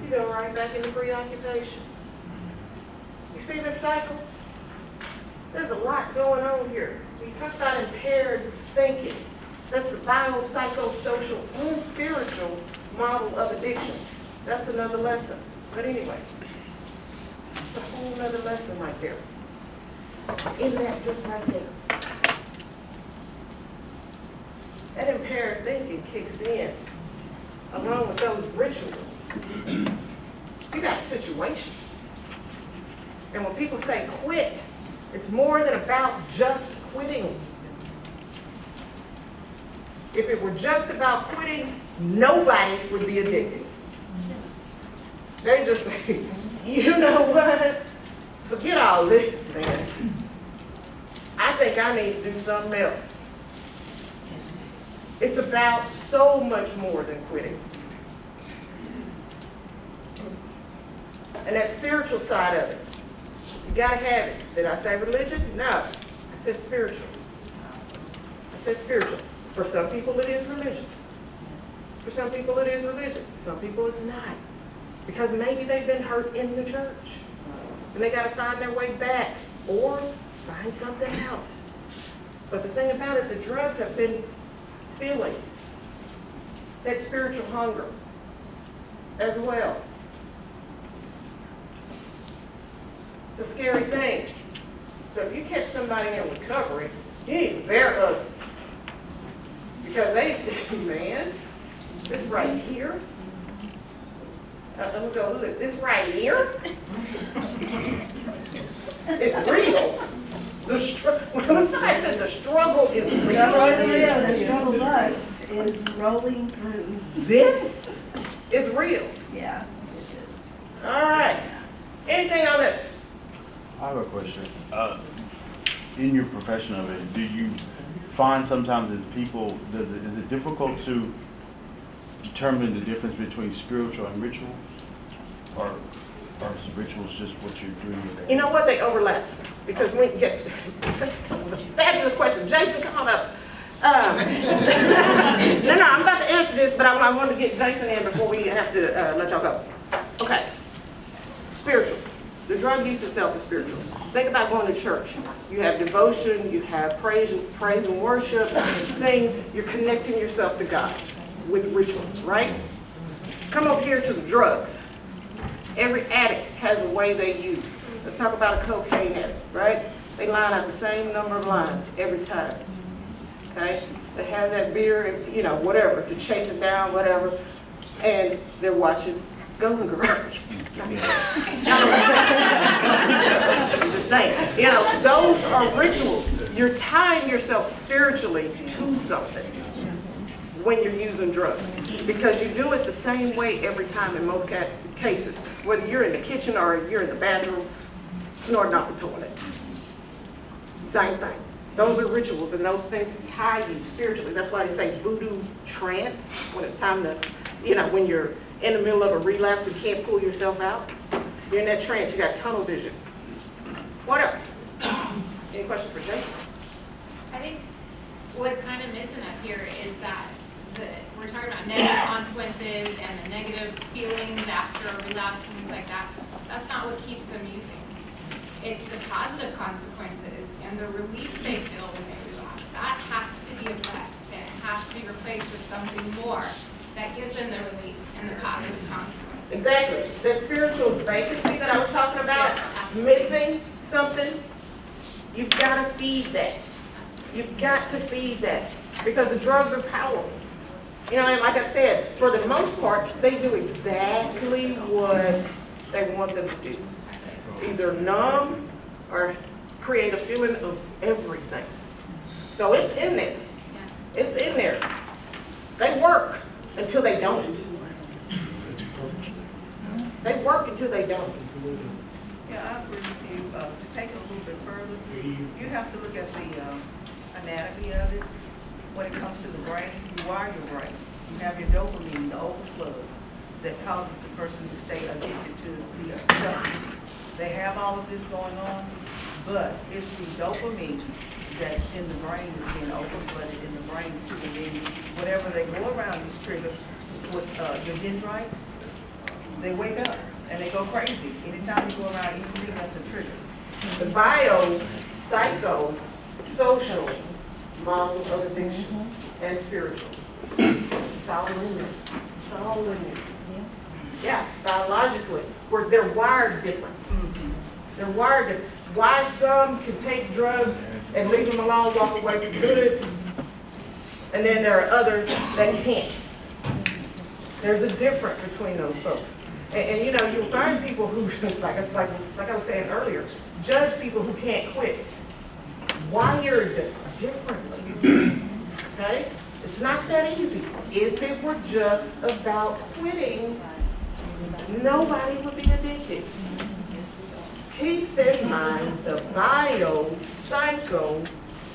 A: You go right back into preoccupation. You see this cycle? There's a lot going on here. We talk about impaired thinking. That's the biopsychosocial and spiritual model of addiction. That's another lesson. But anyway, it's a whole nother lesson right there. in that just right there. That impaired thinking kicks in along with those rituals. You got a situation. And when people say quit, it's more than about just quitting. If it were just about quitting, nobody would be addicted. They just say, you know what? Forget all this, man. I think I need to do something else. It's about so much more than quitting. And that spiritual side of it, you gotta have it. Did I say religion? No, I said spiritual. I said spiritual. For some people it is religion. For some people it is religion. Some people it's not. Because maybe they've been hurt in the church. And they gotta find their way back or find something else. But the thing about it, the drugs have been filling that spiritual hunger as well. It's a scary thing. So if you catch somebody in recovery, you need to bear ugly. Because they, man, this right here, I'm gonna go look at this right here. It's real. When somebody says the struggle is real.
L: The struggle bus is rolling through.
A: This is real.
L: Yeah, it is.
A: All right. Anything on this?
H: I have a question. In your profession of it, do you find sometimes as people, is it difficult to determine the difference between spiritual and rituals? Or is rituals just what you're doing with it?
A: You know what? They overlap. Because when, yes, that's a fabulous question. Jason, come on up. No, I'm about to answer this, but I want to get Jason in before we have to let y'all go. Okay. Spiritual. The drug use itself is spiritual. Think about going to church. You have devotion, you have praise and worship, you sing, you're connecting yourself to God with rituals, right? Come over here to the drugs. Every addict has a way they use. Let's talk about a cocaine addict, right? They line out the same number of lines every time, okay? They have that beer, you know, whatever, to chase it down, whatever, and they're watching Golden Garage. I'm just saying, you know, those are rituals. You're tying yourself spiritually to something when you're using drugs, because you do it the same way every time in most cases, whether you're in the kitchen or you're in the bathroom snorting off the toilet. Same thing. Those are rituals, and those things tie you spiritually. That's why they say voodoo trance, when it's time to, you know, when you're in the middle of a relapse and can't pull yourself out. You're in that trance, you got tunnel vision. What else? Any questions for Jason?
M: I think what's kind of missing up here is that we're talking about negative consequences and the negative feelings after a relapse, things like that. That's not what keeps them using. It's the positive consequences and the relief they feel when they relapse. That has to be addressed, and it has to be replaced with something more that gives them the relief and the positive consequences.
A: Exactly. That spiritual vacancy that I was talking about, missing something, you've got to feed that. You've got to feed that, because the drugs are powerful. You know, and like I said, for the most part, they do exactly what they want them to do. Either numb or create a feeling of everything. So it's in there. It's in there. They work until they don't. They work until they don't.
L: Yeah, I agree with you. To take it a little bit further, you have to look at the anatomy of it. When it comes to the brain, you wire your brain. You have your dopamine, the overflow, that causes the person to stay addicted to these substances. They have all of this going on, but it's the dopamine that's in the brain that's being overflooded in the brain too. And then whenever they go around these triggers with your dendrites, they wake up and they go crazy. Anytime you go around anything that's a trigger.
A: The bio, psycho, social model of addiction and spiritual. It's all in there. It's all in there. Yeah, biologically, they're wired different. They're wired different. why some can take drugs and leave them alone, walk away from good, and then there are others that can't. There's a difference between those folks. And you know, you'll find people who, like I was saying earlier, judge people who can't quit. Wired differently, okay? It's not that easy. If it were just about quitting, nobody would be addicted. Keep in mind the bio, psycho,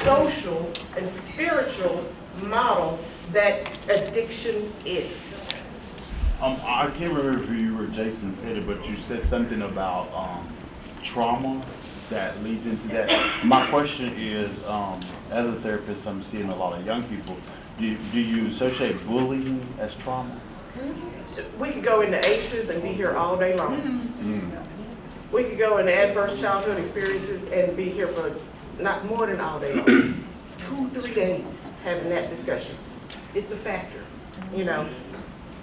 A: social, and spiritual model that addiction is.
H: I can't remember if you or Jason said it, but you said something about trauma that leads into that. My question is, as a therapist, I'm seeing a lot of young people. Do you associate bullying as trauma?
A: We could go into ACEs and be here all day long. We could go into adverse childhood experiences and be here for not more than all day long. 2-3 days having that discussion. It's a factor, you know.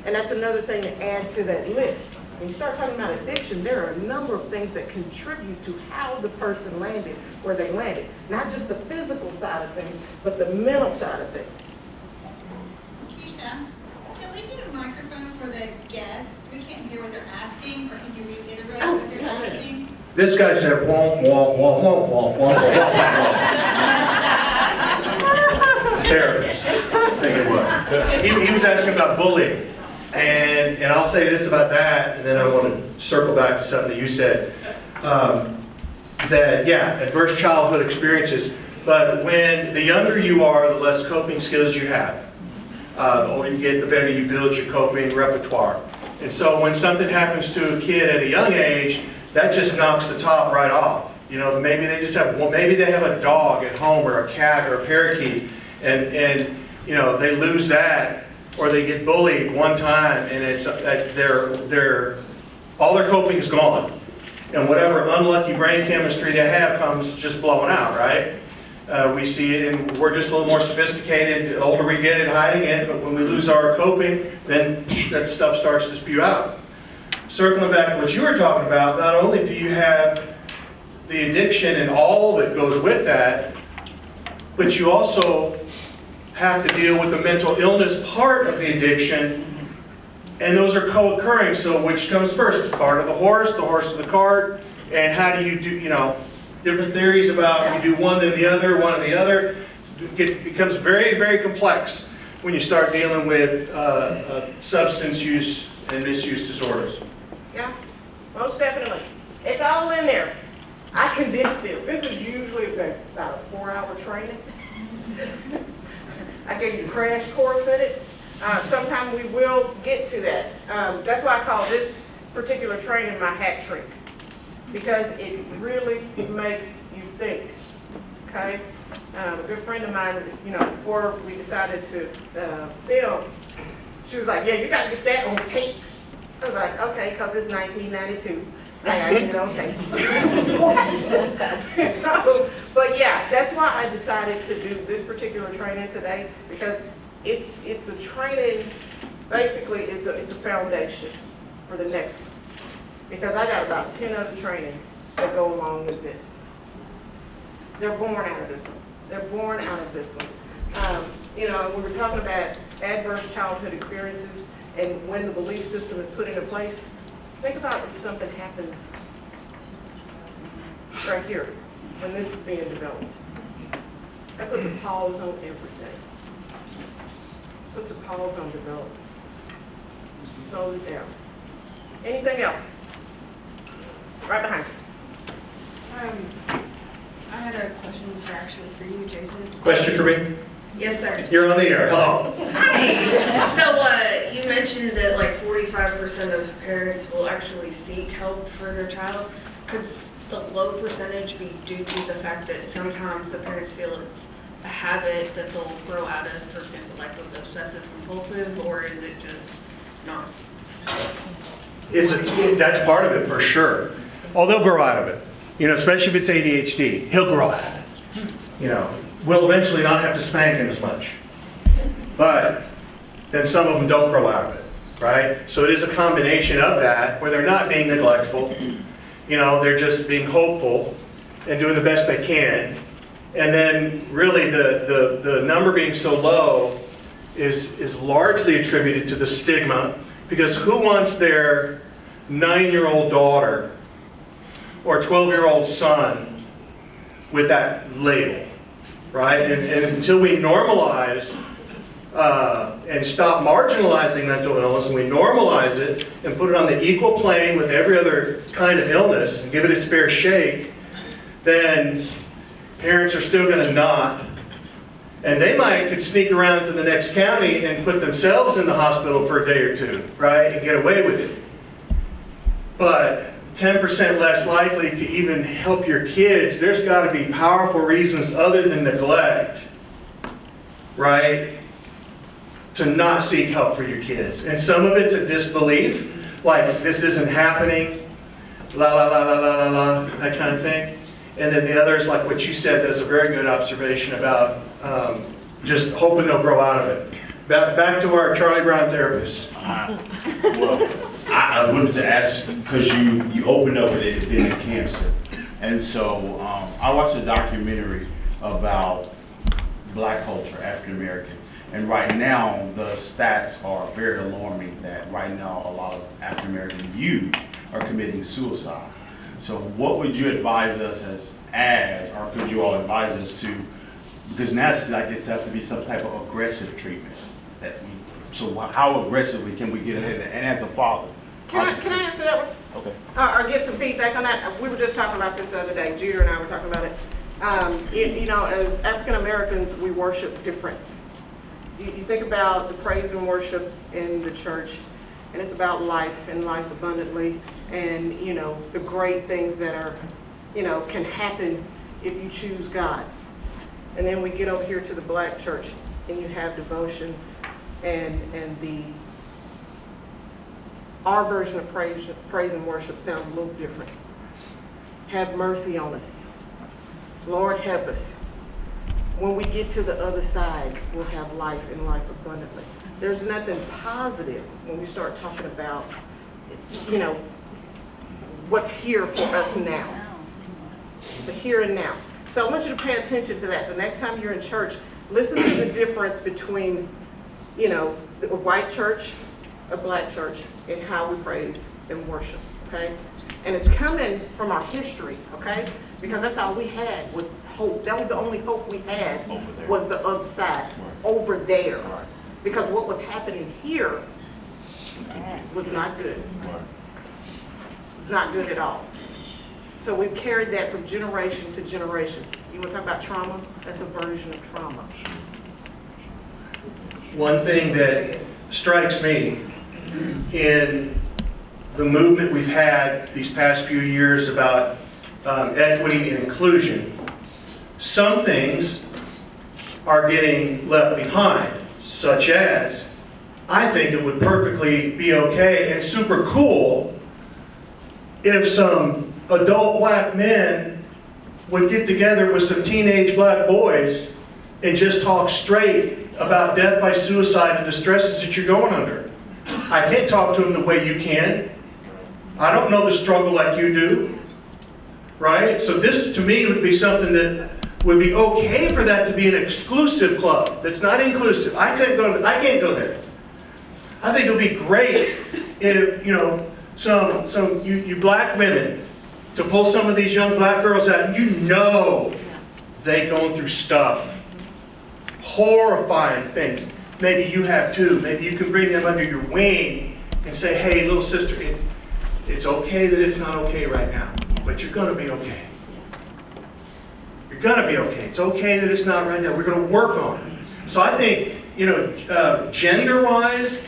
A: And that's another thing to add to that list. When you start talking about addiction, there are a number of things that contribute to how the person landed where they landed. Not just the physical side of things, but the mental side of things.
N: Keisha, can we get a microphone for the guests? We can't hear what they're asking, or can you reiterate what they're asking?
D: This guy said, womp, womp, womp, womp, womp, womp, womp, womp. Therapist, I think it was. He was asking about bullying. And I'll say this about that, and then I want to circle back to something that you said. That, yeah, adverse childhood experiences, but when the younger you are, the less coping skills you have. The older you get, the better you build your coping repertoire. And so when something happens to a kid at a young age, that just knocks the top right off. You know, maybe they just have, well, maybe they have a dog at home or a cat or a parakeet, and you know, they lose that, or they get bullied one time, and it's that all their coping is gone, and whatever unlucky brain chemistry they have comes just blowing out, right? We see it, and we're just a little more sophisticated. The older we get at hiding it, but when we lose our coping, then that stuff starts to spew out. Circling back to what you were talking about, not only do you have the addiction and all that goes with that, but you also have to deal with the mental illness part of the addiction, and those are co-occurring. So which comes first, the cart or the horse of the cart, and how do you do, you know, different theories about you do one then the other, one and the other. It becomes very, very complex when you start dealing with substance use and misuse disorders.
A: Yeah, most definitely. It's all in there. I condensed this. This is usually about a 4-hour training. I gave you a crash course in it. Sometime we will get to that. That's why I call this particular training my hat trick, because it really makes you think, okay? A good friend of mine, you know, before we decided to film, she was like, yeah, you gotta get that on tape. I was like, okay, because it's 1992. I gotta get it on tape. What? But yeah, that's why I decided to do this particular training today, because it's a training, basically it's a foundation for the next one. Because I got about 10 other trainings that go along with this. They're born out of this one. They're born out of this one. You know, we were talking about adverse childhood experiences and when the belief system is put into place. Think about if something happens right here, when this is being developed. That puts a pause on everything. Puts a pause on development. Slows it down. Anything else? Right behind you.
O: I had a question actually for you, Jason.
D: Question for me?
O: Yes, sir.
D: You're on the air. Hello.
O: Hi. So you mentioned that like 45% of parents will actually seek help for their child. Could the low percentage be due to the fact that sometimes the parents feel it's a habit that they'll grow out of, for example, like with obsessive compulsive, or is it just not?
D: That's part of it for sure. Oh, they'll grow out of it. You know, especially if it's ADHD, he'll grow out of it. You know, we'll eventually not have to spank him as much. But then some of them don't grow out of it, right? So it is a combination of that, where they're not being neglectful. You know, they're just being hopeful. and doing the best they can. And then really the number being so low is largely attributed to the stigma, because who wants their 9-year-old daughter or 12-year-old son with that label, right? And until we normalize and stop marginalizing mental illness, and we normalize it and put it on the equal plane with every other kind of illness and give it its fair shake, then parents are still going to not. And they could sneak around to the next county and put themselves in the hospital for a day or two, right, and get away with it. But 10% less likely to even help your kids. There's got to be powerful reasons other than neglect, right, to not seek help for your kids. And some of it's a disbelief, like this isn't happening, la la la la la la la, that kind of thing. And then the other is like what you said, that's a very good observation about just hoping they'll grow out of it. Back to our Charlie Brown therapist.
H: Well, I wanted to ask, because you opened up with it being cancer. And so I watched a documentary about Black culture, African American. And right now, the stats are very alarming that right now a lot of African American youth are committing suicide. So what would you advise us or could you all advise us to, because now it's like it's have to be some type of aggressive treatment. So how aggressively can we get ahead? And as a father.
A: Can I answer that one?
H: Okay.
A: Or give some feedback on that? We were just talking about this the other day. Jeter and I were talking about it. You know, as African Americans, we worship different. You think about the praise and worship in the church, and it's about life and life abundantly, and you know the great things that are, you know, can happen if you choose God. And then we get over here to the Black church, and you have devotion, and our version of praise and worship sounds a little different. Have mercy on us. Lord, help us. When we get to the other side, we'll have life and life abundantly. There's nothing positive when we start talking about, you know, what's here for us now. The here and now. So I want you to pay attention to that. The next time you're in church, listen to the difference between, you know, a white church, a Black church, and how we praise and worship, okay? And it's coming from our history, okay? Because that's all we had was hope. That was the only hope we had, was the other side, over there. Because what was happening here was not good. It's not good at all. So we've carried that from generation to generation. You want to talk about trauma? That's a version of trauma.
D: One thing that strikes me in the movement we've had these past few years about equity and inclusion, some things are getting left behind, such as, I think it would perfectly be okay and super cool if some adult Black men would get together with some teenage Black boys and just talk straight about death by suicide and the stresses that you're going under. I can't talk to them the way you can. I don't know the struggle like you do, right? So this, to me, would be something that would be okay for that to be an exclusive club that's not inclusive. I can't go there. I think it would be great if, you know, you Black women to pull some of these young Black girls out, and you know they going through stuff, horrifying things. Maybe you have too. Maybe you can bring them under your wing and say, hey, little sister, it's okay that it's not okay right now, but you're going to be okay. You're going to be okay. It's okay that it's not right now. We're going to work on it. So I think, you know, gender-wise,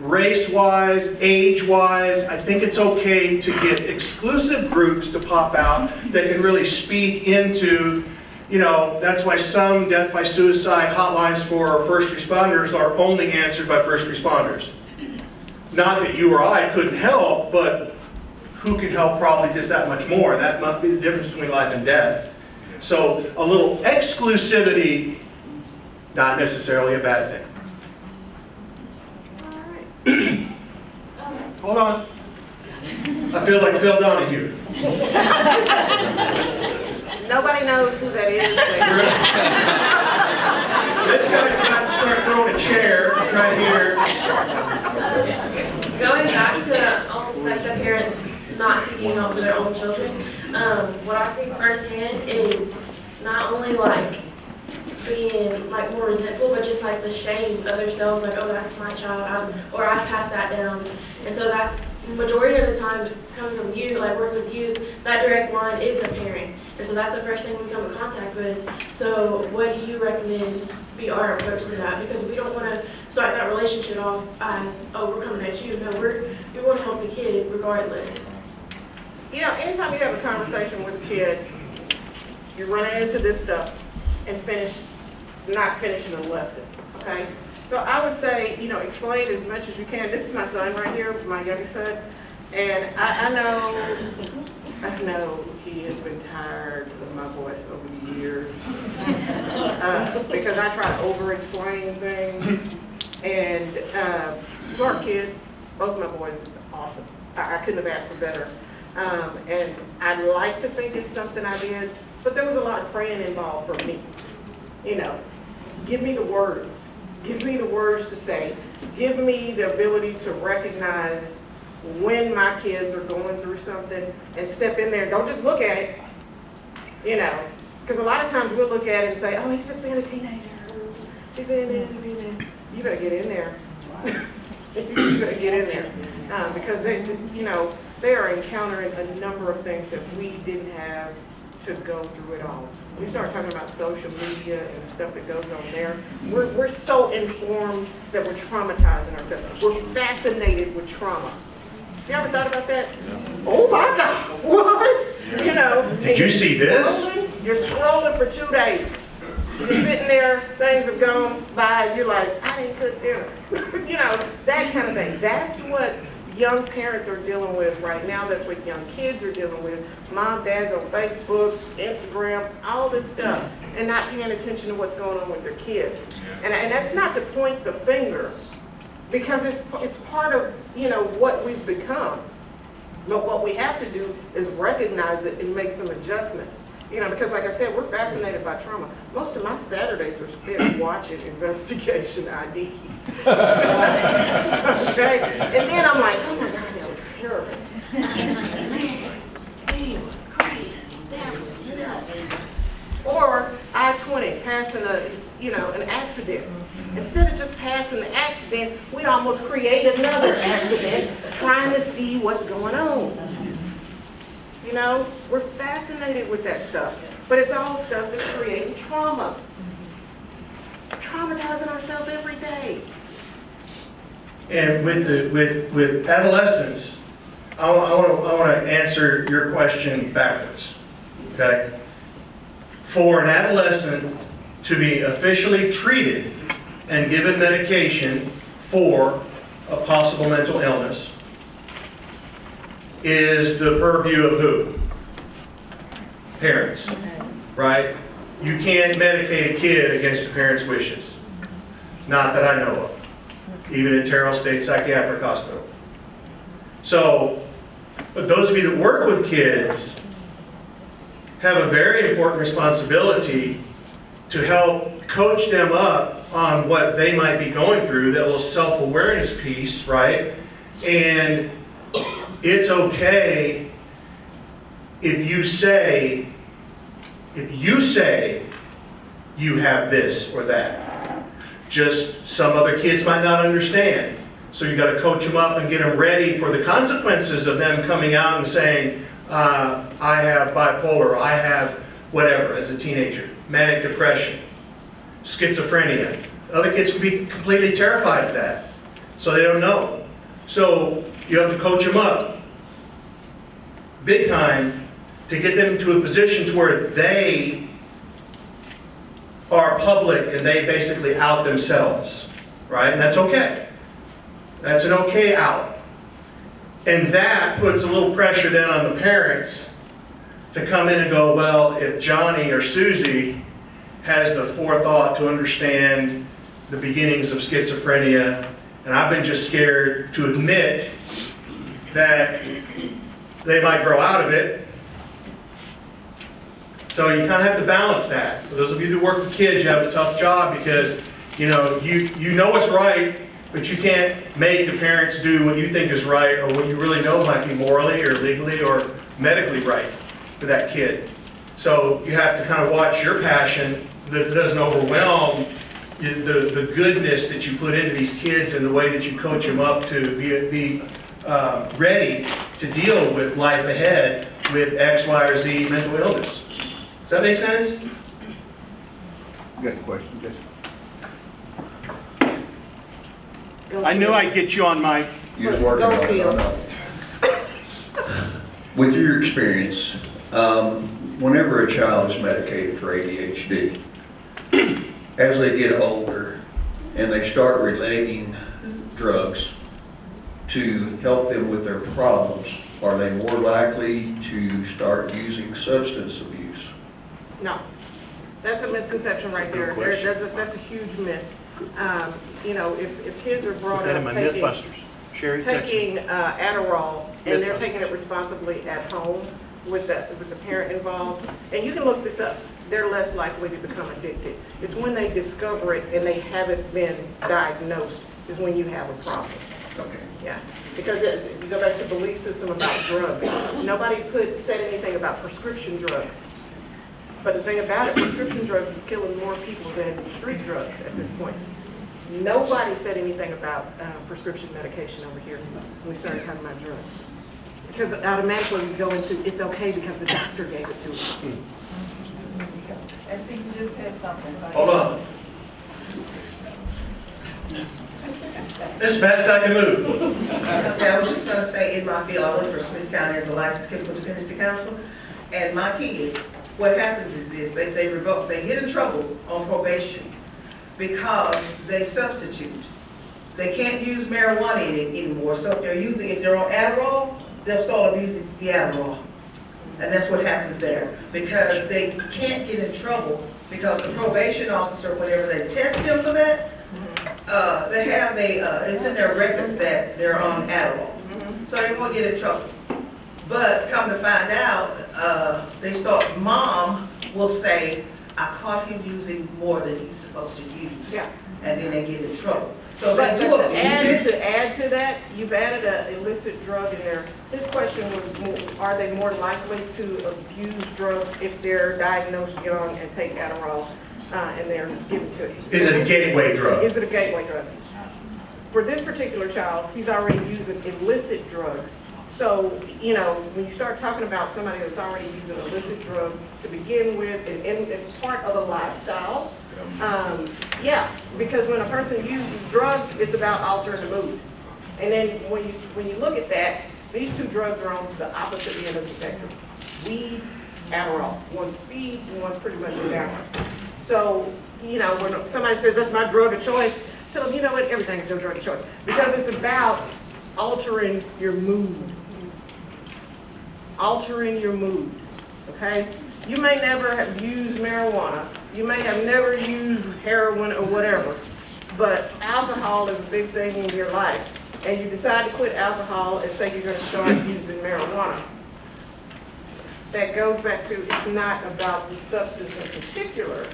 D: race-wise, age-wise, I think it's okay to get exclusive groups to pop out that can really speak into, you know, that's why some death by suicide hotlines for first responders are only answered by first responders. Not that you or I couldn't help, but who can help probably just that much more. That might be the difference between life and death. So a little exclusivity, not necessarily a bad thing. Hold on. I feel like Phil Donahue.
A: Nobody knows who that is.
D: This guy's about to start throwing a chair right here.
O: Going back to like the parents not seeking help for their own children, what I've seen firsthand is not only like being like more resentful, but just like the shame of themselves, like, oh, that's my child, or I passed that down. And so that's majority of the times coming from you, like working with youth, that direct line is the parent. And so that's the first thing we come in contact with. So what do you recommend be our approach to that? Because we don't want to start that relationship off as, oh, we're coming at you. No, we want to help the kid regardless.
A: You know, anytime you have a conversation with a kid, you're running into this stuff and not finishing a lesson, okay? So I would say, you know, explain as much as you can. This is my son right here, my youngest son, and I know he has been tired of my voice over the years because I try to over-explain things. And smart kid, both my boys are awesome. I couldn't have asked for better. And I'd like to think it's something I did, but there was a lot of praying involved for me. You know, give me the words. Give me the words to say. Give me the ability to recognize when my kids are going through something and step in there. Don't just look at it, you know, because a lot of times we'll look at it and say, oh, he's just being a teenager. He's being this, being that. You better get in there. You better get in there. Because they, you know, they are encountering a number of things that we didn't have to go through it all. We start talking about social media and the stuff that goes on there. We're so informed that we're traumatizing ourselves. We're fascinated with trauma. You ever thought about that? Oh my God, what? You know.
D: Did you see this?
A: You're scrolling for 2 days. You're sitting there, things have gone by, and you're like, I didn't cook dinner. You know, that kind of thing. That's what young parents are dealing with right now. That's what young kids are dealing with. Mom, dads on Facebook, Instagram, all this stuff, and not paying attention to what's going on with their kids. And that's not to point the finger, because it's part of, you know, what we've become. But what we have to do is recognize it and make some adjustments. You know, because like I said, we're fascinated by trauma. Most of my Saturdays are spent watching Investigation ID. Okay? And then I'm like, oh my God, that was terrible. Man, he was crazy. That was nuts. Or I-20, passing an accident. Instead of just passing the accident, we almost create another accident trying to see what's going on. You know, we're fascinated with that stuff, but it's all stuff that's creating trauma. Traumatizing ourselves every day.
D: And with adolescents, I want to answer your question backwards. Okay? For an adolescent to be officially treated and given medication for a possible mental illness is the purview of who? Parents, right? You can't medicate a kid against a parent's wishes. Not that I know of. Even at Terrell State Psychiatric Hospital. So, but those of you that work with kids have a very important responsibility to help coach them up on what they might be going through, that little self-awareness piece, right? And it's okay if you say you have this or that. Just some other kids might not understand. So you got to coach them up and get them ready for the consequences of them coming out and saying, I have bipolar, I have whatever as a teenager, manic depression, schizophrenia. Other kids can be completely terrified of that, so they don't know. So you have to coach them up big time to get them to a position to where they are public and they basically out themselves, right? And that's okay. That's an okay out. And that puts a little pressure then on the parents to come in and go, well, if Johnny or Susie has the forethought to understand the beginnings of schizophrenia, and I've been just scared to admit that they might grow out of it, So you kind of have to balance that. For those of you that work with kids, you have a tough job because, you know what's right, but you can't make the parents do what you think is right or what you really know might be morally or legally or medically right for that kid. So you have to kind of watch your passion that doesn't overwhelm the goodness that you put into these kids and the way that you coach them up to be ready to deal with life ahead with X, Y, or Z mental illness. Does that make sense?
H: You got a question?
D: I knew I'd get you on mic.
P: You was working on it, I know. With your experience, whenever a child is medicated for ADHD, as they get older and they start relating drugs to help them with their problems, are they more likely to start using substance abuse?
A: No, that's a misconception right there. That's a huge myth. If kids are brought
D: Put that in
A: up
D: my
A: taking
D: Mythbusters. Sherry, text me.
A: Adderall and they're
D: Mythbusters.
A: taking it responsibly at home with the parent involved, and you can look this up, they're less likely to become addicted. It's when they discover it and they haven't been diagnosed is when you have a problem.
P: Okay.
A: Yeah, because if you go back to belief system about drugs, nobody said anything about prescription drugs. But the thing about it, prescription drugs is killing more people than street drugs at this point. Nobody said anything about prescription medication over here when we started talking about drugs. Because automatically we go into, it's okay because the doctor gave it to us.
L: And see, you just said something.
D: Hold on. This is fast I can move.
L: Okay, I was just gonna say, in my field, I work for Smith County as a licensed chemical dependency counselor, and my kids, what happens is this, they get in trouble on probation because they substitute. They can't use marijuana anymore, so if they're on Adderall, they'll start abusing the Adderall. And that's what happens there, because they can't get in trouble because the probation officer, whenever they test them for that, they have it's in their records that they're on Adderall. So they won't get in trouble. But come to find out, mom will say, I caught him using more than he's supposed to use.
A: Yeah.
L: And then they get in trouble. So
A: But
L: they do
A: to
L: abuse it.
A: add to that, you've added an illicit drug in there. His question was, are they more likely to abuse drugs if they're diagnosed young and take Adderall and they're given to it?
D: Is it a gateway drug?
A: Is it a gateway drug? For this particular child, he's already using illicit drugs. So, when you start talking about somebody that's already using illicit drugs to begin with and part of a lifestyle, because when a person uses drugs, it's about altering the mood. And then when you look at that, these two drugs are on the opposite end of the spectrum. Weed, Adderall. One's speed and one's pretty much a downward. So, when somebody says that's my drug of choice, tell them, you know what, everything is your drug of choice. Because it's about altering your mood. Altering your mood, okay? You may never have used marijuana. You may have never used heroin or whatever, but alcohol is a big thing in your life. And you decide to quit alcohol and say you're going to start using marijuana. That goes back to, it's not about the substance in particular.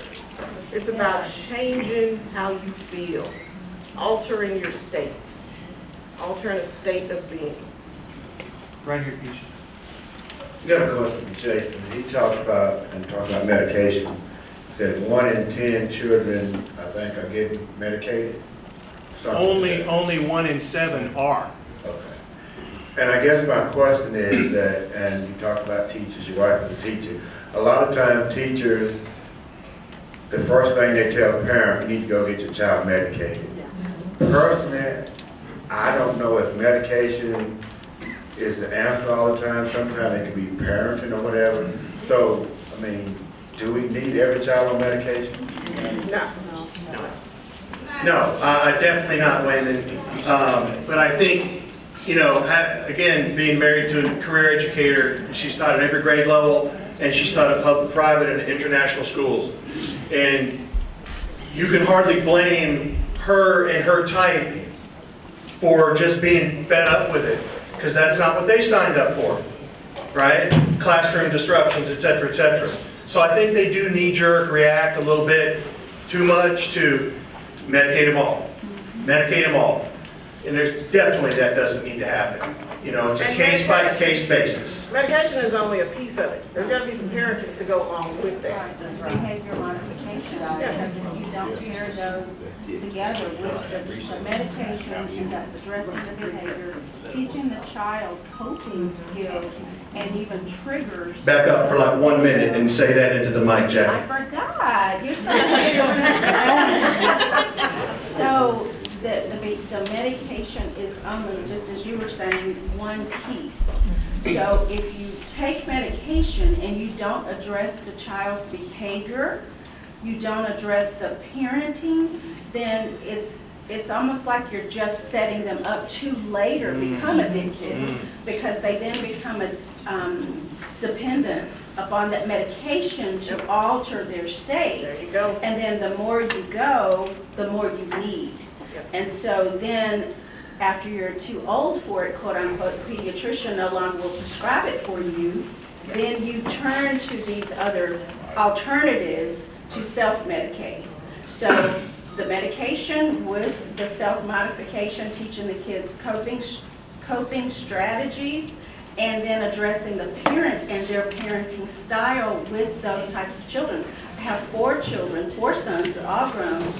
A: It's about changing how you feel, altering your state, altering a state of being.
D: Right here, Keisha.
K: Got a question for Jason. He talked about medication. He said 1 in 10 children, I think, are getting medicated.
D: Only 1 in 7 are.
K: Okay. And I guess my question is that, and you talked about teachers, your wife is a teacher. A lot of times teachers, the first thing they tell a parent, you need to go get your child medicated. Personally, I don't know if medication is the answer all the time. Sometimes it can be parenting or whatever. So, do we need every child on medication?
D: No, definitely not, Wayne. But I think, again, being married to a career educator, she's taught at every grade level, and she's taught at public, private, and international schools. And you can hardly blame her and her type for just being fed up with it, because that's not what they signed up for, right? Classroom disruptions, et cetera, et cetera. So I think they do knee-jerk react a little bit too much to medicate them all. Medicate them all. And there's definitely, that doesn't need to happen. You know, it's a
A: And
D: case-by-case basis.
A: Medication is only a piece of it. There's gotta be some parenting to go along with that.
Q: Behavior modification, because if you don't pair those together with the medication and the addressing the behavior, teaching the child coping skills and even triggers.
D: Back up for like 1 minute and say that into the mic,
Q: I
D: Jackie.
Q: forgot. So the medication is only, just as you were saying, one piece. So if you take medication and you don't address the child's behavior, you don't address the parenting, then it's almost like you're just setting them up to later become addicted, because they then become dependent upon that medication to alter their state.
A: There you go.
Q: And then the more you go, the more you need. And so then, after you're too old for it, quote unquote, the pediatrician no longer will prescribe it for you, then you turn to these other alternatives to self-medicate. So the medication with the self-modification, teaching the kids coping strategies, and then addressing the parent and their parenting style with those types of children. I have 4 children, 4 sons, they're all grown.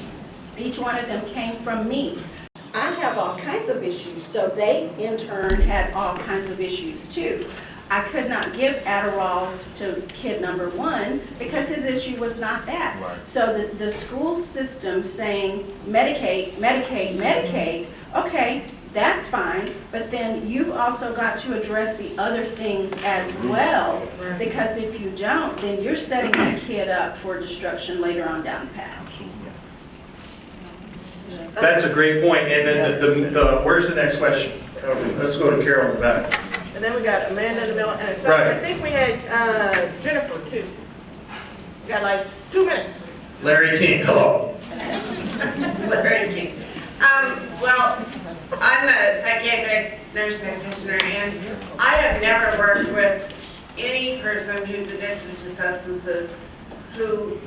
Q: Each one of them came from me. I have all kinds of issues, so they in turn had all kinds of issues too. I could not give Adderall to kid number 1 because his issue was not that.
H: Right.
Q: So the school system saying medicate, medicate, medicate, okay, that's fine, but then you've also got to address the other things as well, because if you don't, then you're setting that kid up for destruction later on down the path.
D: That's a great point. And then where's the next question? Let's go to Carol in the back.
A: And then we got Amanda in the middle, and
D: Right.
A: I think we had Jennifer too. We got like 2 minutes.
D: Larry King, hello.
R: Larry King. Well, I'm a psychiatric nurse practitioner, and I have never worked with any person who's addicted to substances who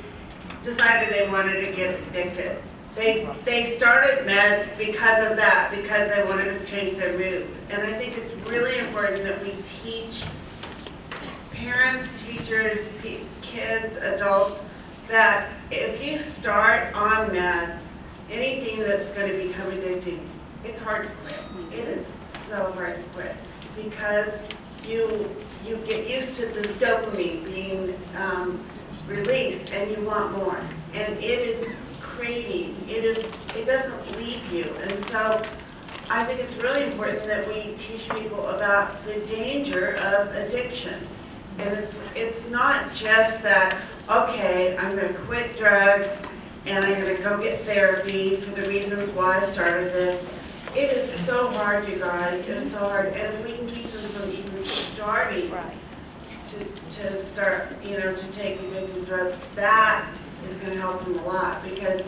R: decided they wanted to get addicted. They started meds because of that, because they wanted to change their moods. And I think it's really important that we teach parents, teachers, kids, adults, that if you start on meds, anything that's going to become addicting, it's hard to quit. It is so hard to quit, because you get used to this dopamine being released, and you want more. And it is craving. It doesn't leave you. And so I think it's really important that we teach people about the danger of addiction. And it's not just that, okay, I'm going to quit drugs and I'm going to go get therapy for the reasons why I started this. It is so hard, you guys. It is so hard. And if we can keep them from even starting to start, to take addictive drugs, that is going to help them a lot. Because,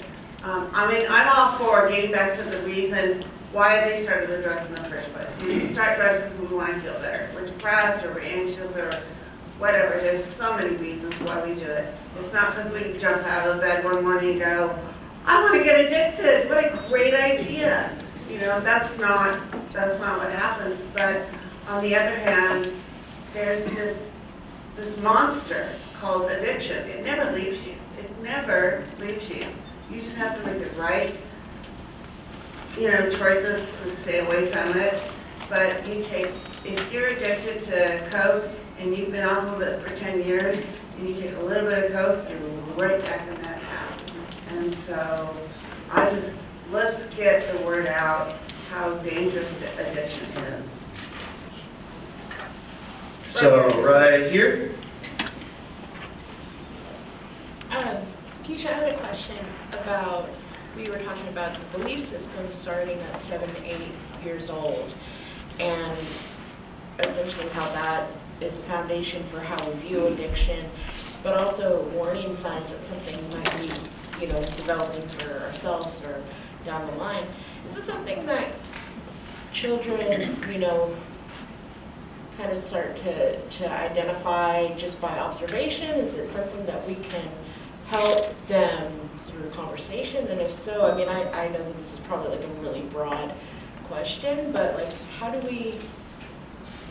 R: I'm all for getting back to the reason why they started the drugs in the first place. We start drugs because we want to feel better. We're depressed, or we're anxious, or whatever. There's so many reasons why we do it. It's not because we jump out of bed one morning and go, I want to get addicted. What a great idea. That's not what happens. But on the other hand, there's this monster called addiction. It never leaves you. It never leaves you. You just have to make the right, choices to stay away from it. But if you're addicted to Coke and you've been off of it for 10 years, and you take a little bit of Coke, you're right back in that habit. And so let's get the word out how dangerous addiction is.
D: So right here.
S: Keisha, I had a question about, we were talking about the belief system starting at 7 to 8 years old, and essentially how that is a foundation for how we view addiction, but also warning signs that something might be, developing for ourselves or down the line. Is this something that children, kind of start to identify just by observation? Is it something that we can help them through conversation? And if so, I mean, I know that this is probably like a really broad question, but like, how do we,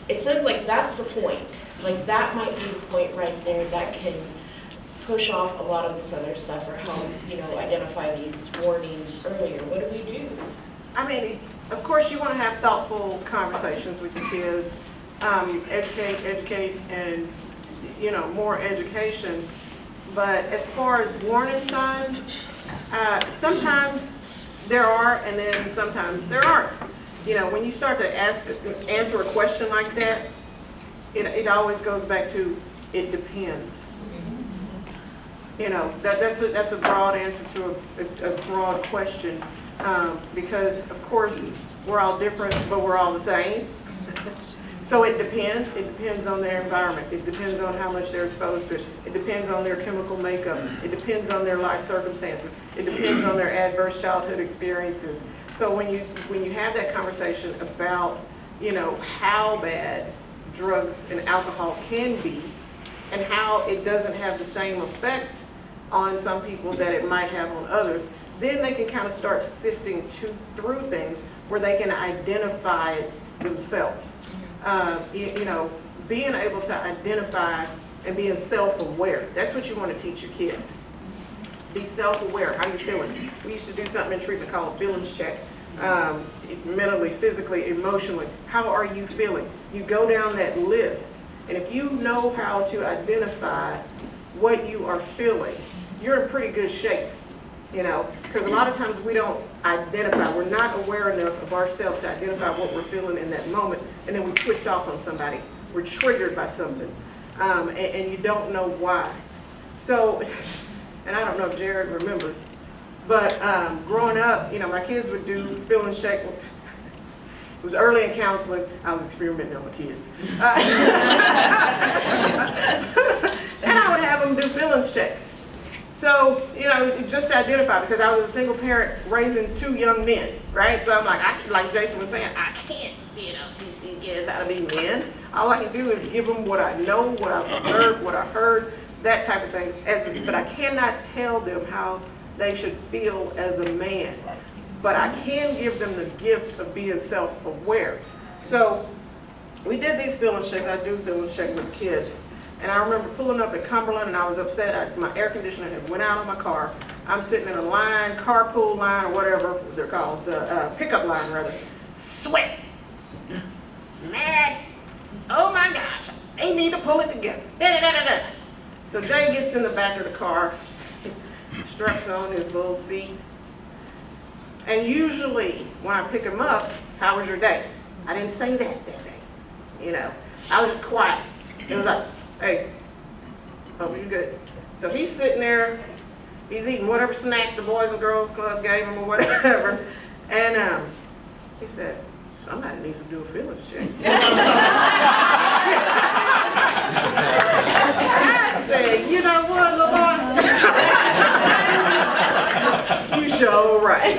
S: it seems like that's the point. Like that might be the point right there that can push off a lot of this other stuff, or help, you know, identify these warnings earlier. What do we do?
A: I mean, of course, you want to have thoughtful conversations with your kids, educate, and, you know, more education. But as far as warning signs, sometimes there are, and then sometimes there aren't. You know, when you start to answer a question like that, it always goes back to, it depends. You know, that's a broad answer to a broad question, because of course we're all different, but we're all the same. So it depends. It depends on their environment. It depends on how much they're exposed to it. It depends on their chemical makeup. It depends on their life circumstances. It depends on their adverse childhood experiences. So when you have that conversation about, you know, how bad drugs and alcohol can be, and how it doesn't have the same effect on some people that it might have on others, then they can kind of start sifting through things where they can identify it themselves. You know, being able to identify and being self-aware. That's what you want to teach your kids. Be self-aware. How you feeling? We used to do something in treatment called a feelings check. Mentally, physically, emotionally. How are you feeling? You go down that list, and if you know how to identify what you are feeling, you're in pretty good shape. You know, because a lot of times we don't identify. We're not aware enough of ourselves to identify what we're feeling in that moment, and then we twist off on somebody. We're triggered by something, and you don't know why. So, and I don't know if Jared remembers, but growing up, you know, my kids would do feelings check. It was early in counseling. I was experimenting on my kids. And I would have them do feelings checks. So, you know, just to identify, because I was a single parent raising 2 young men, right? So I'm like Jason was saying, I can't, you know, teach these kids how to be men. All I can do is give them what I know, what I've observed, what I heard, that type of thing. But I cannot tell them how they should feel as a man. But I can give them the gift of being self-aware. So we did these feelings checks. I do feelings check with kids. And I remember pulling up at Cumberland, and I was upset. My air conditioner had went out on my car. I'm sitting in a line, carpool line, or whatever they're called, the pickup line rather. Sweat, mad. Oh my gosh, they need to pull it together. Da-da-da-da-da. So Jay gets in the back of the car, straps on his little seat. And usually when I pick him up, how was your day? I didn't say that day. You know, I was just quiet. It was like, hey, hope you're good. So he's sitting there, he's eating whatever snack the Boys and Girls Club gave him or whatever. And he said, somebody needs to do a feelings check. I said, you know what, little boy? You sure right.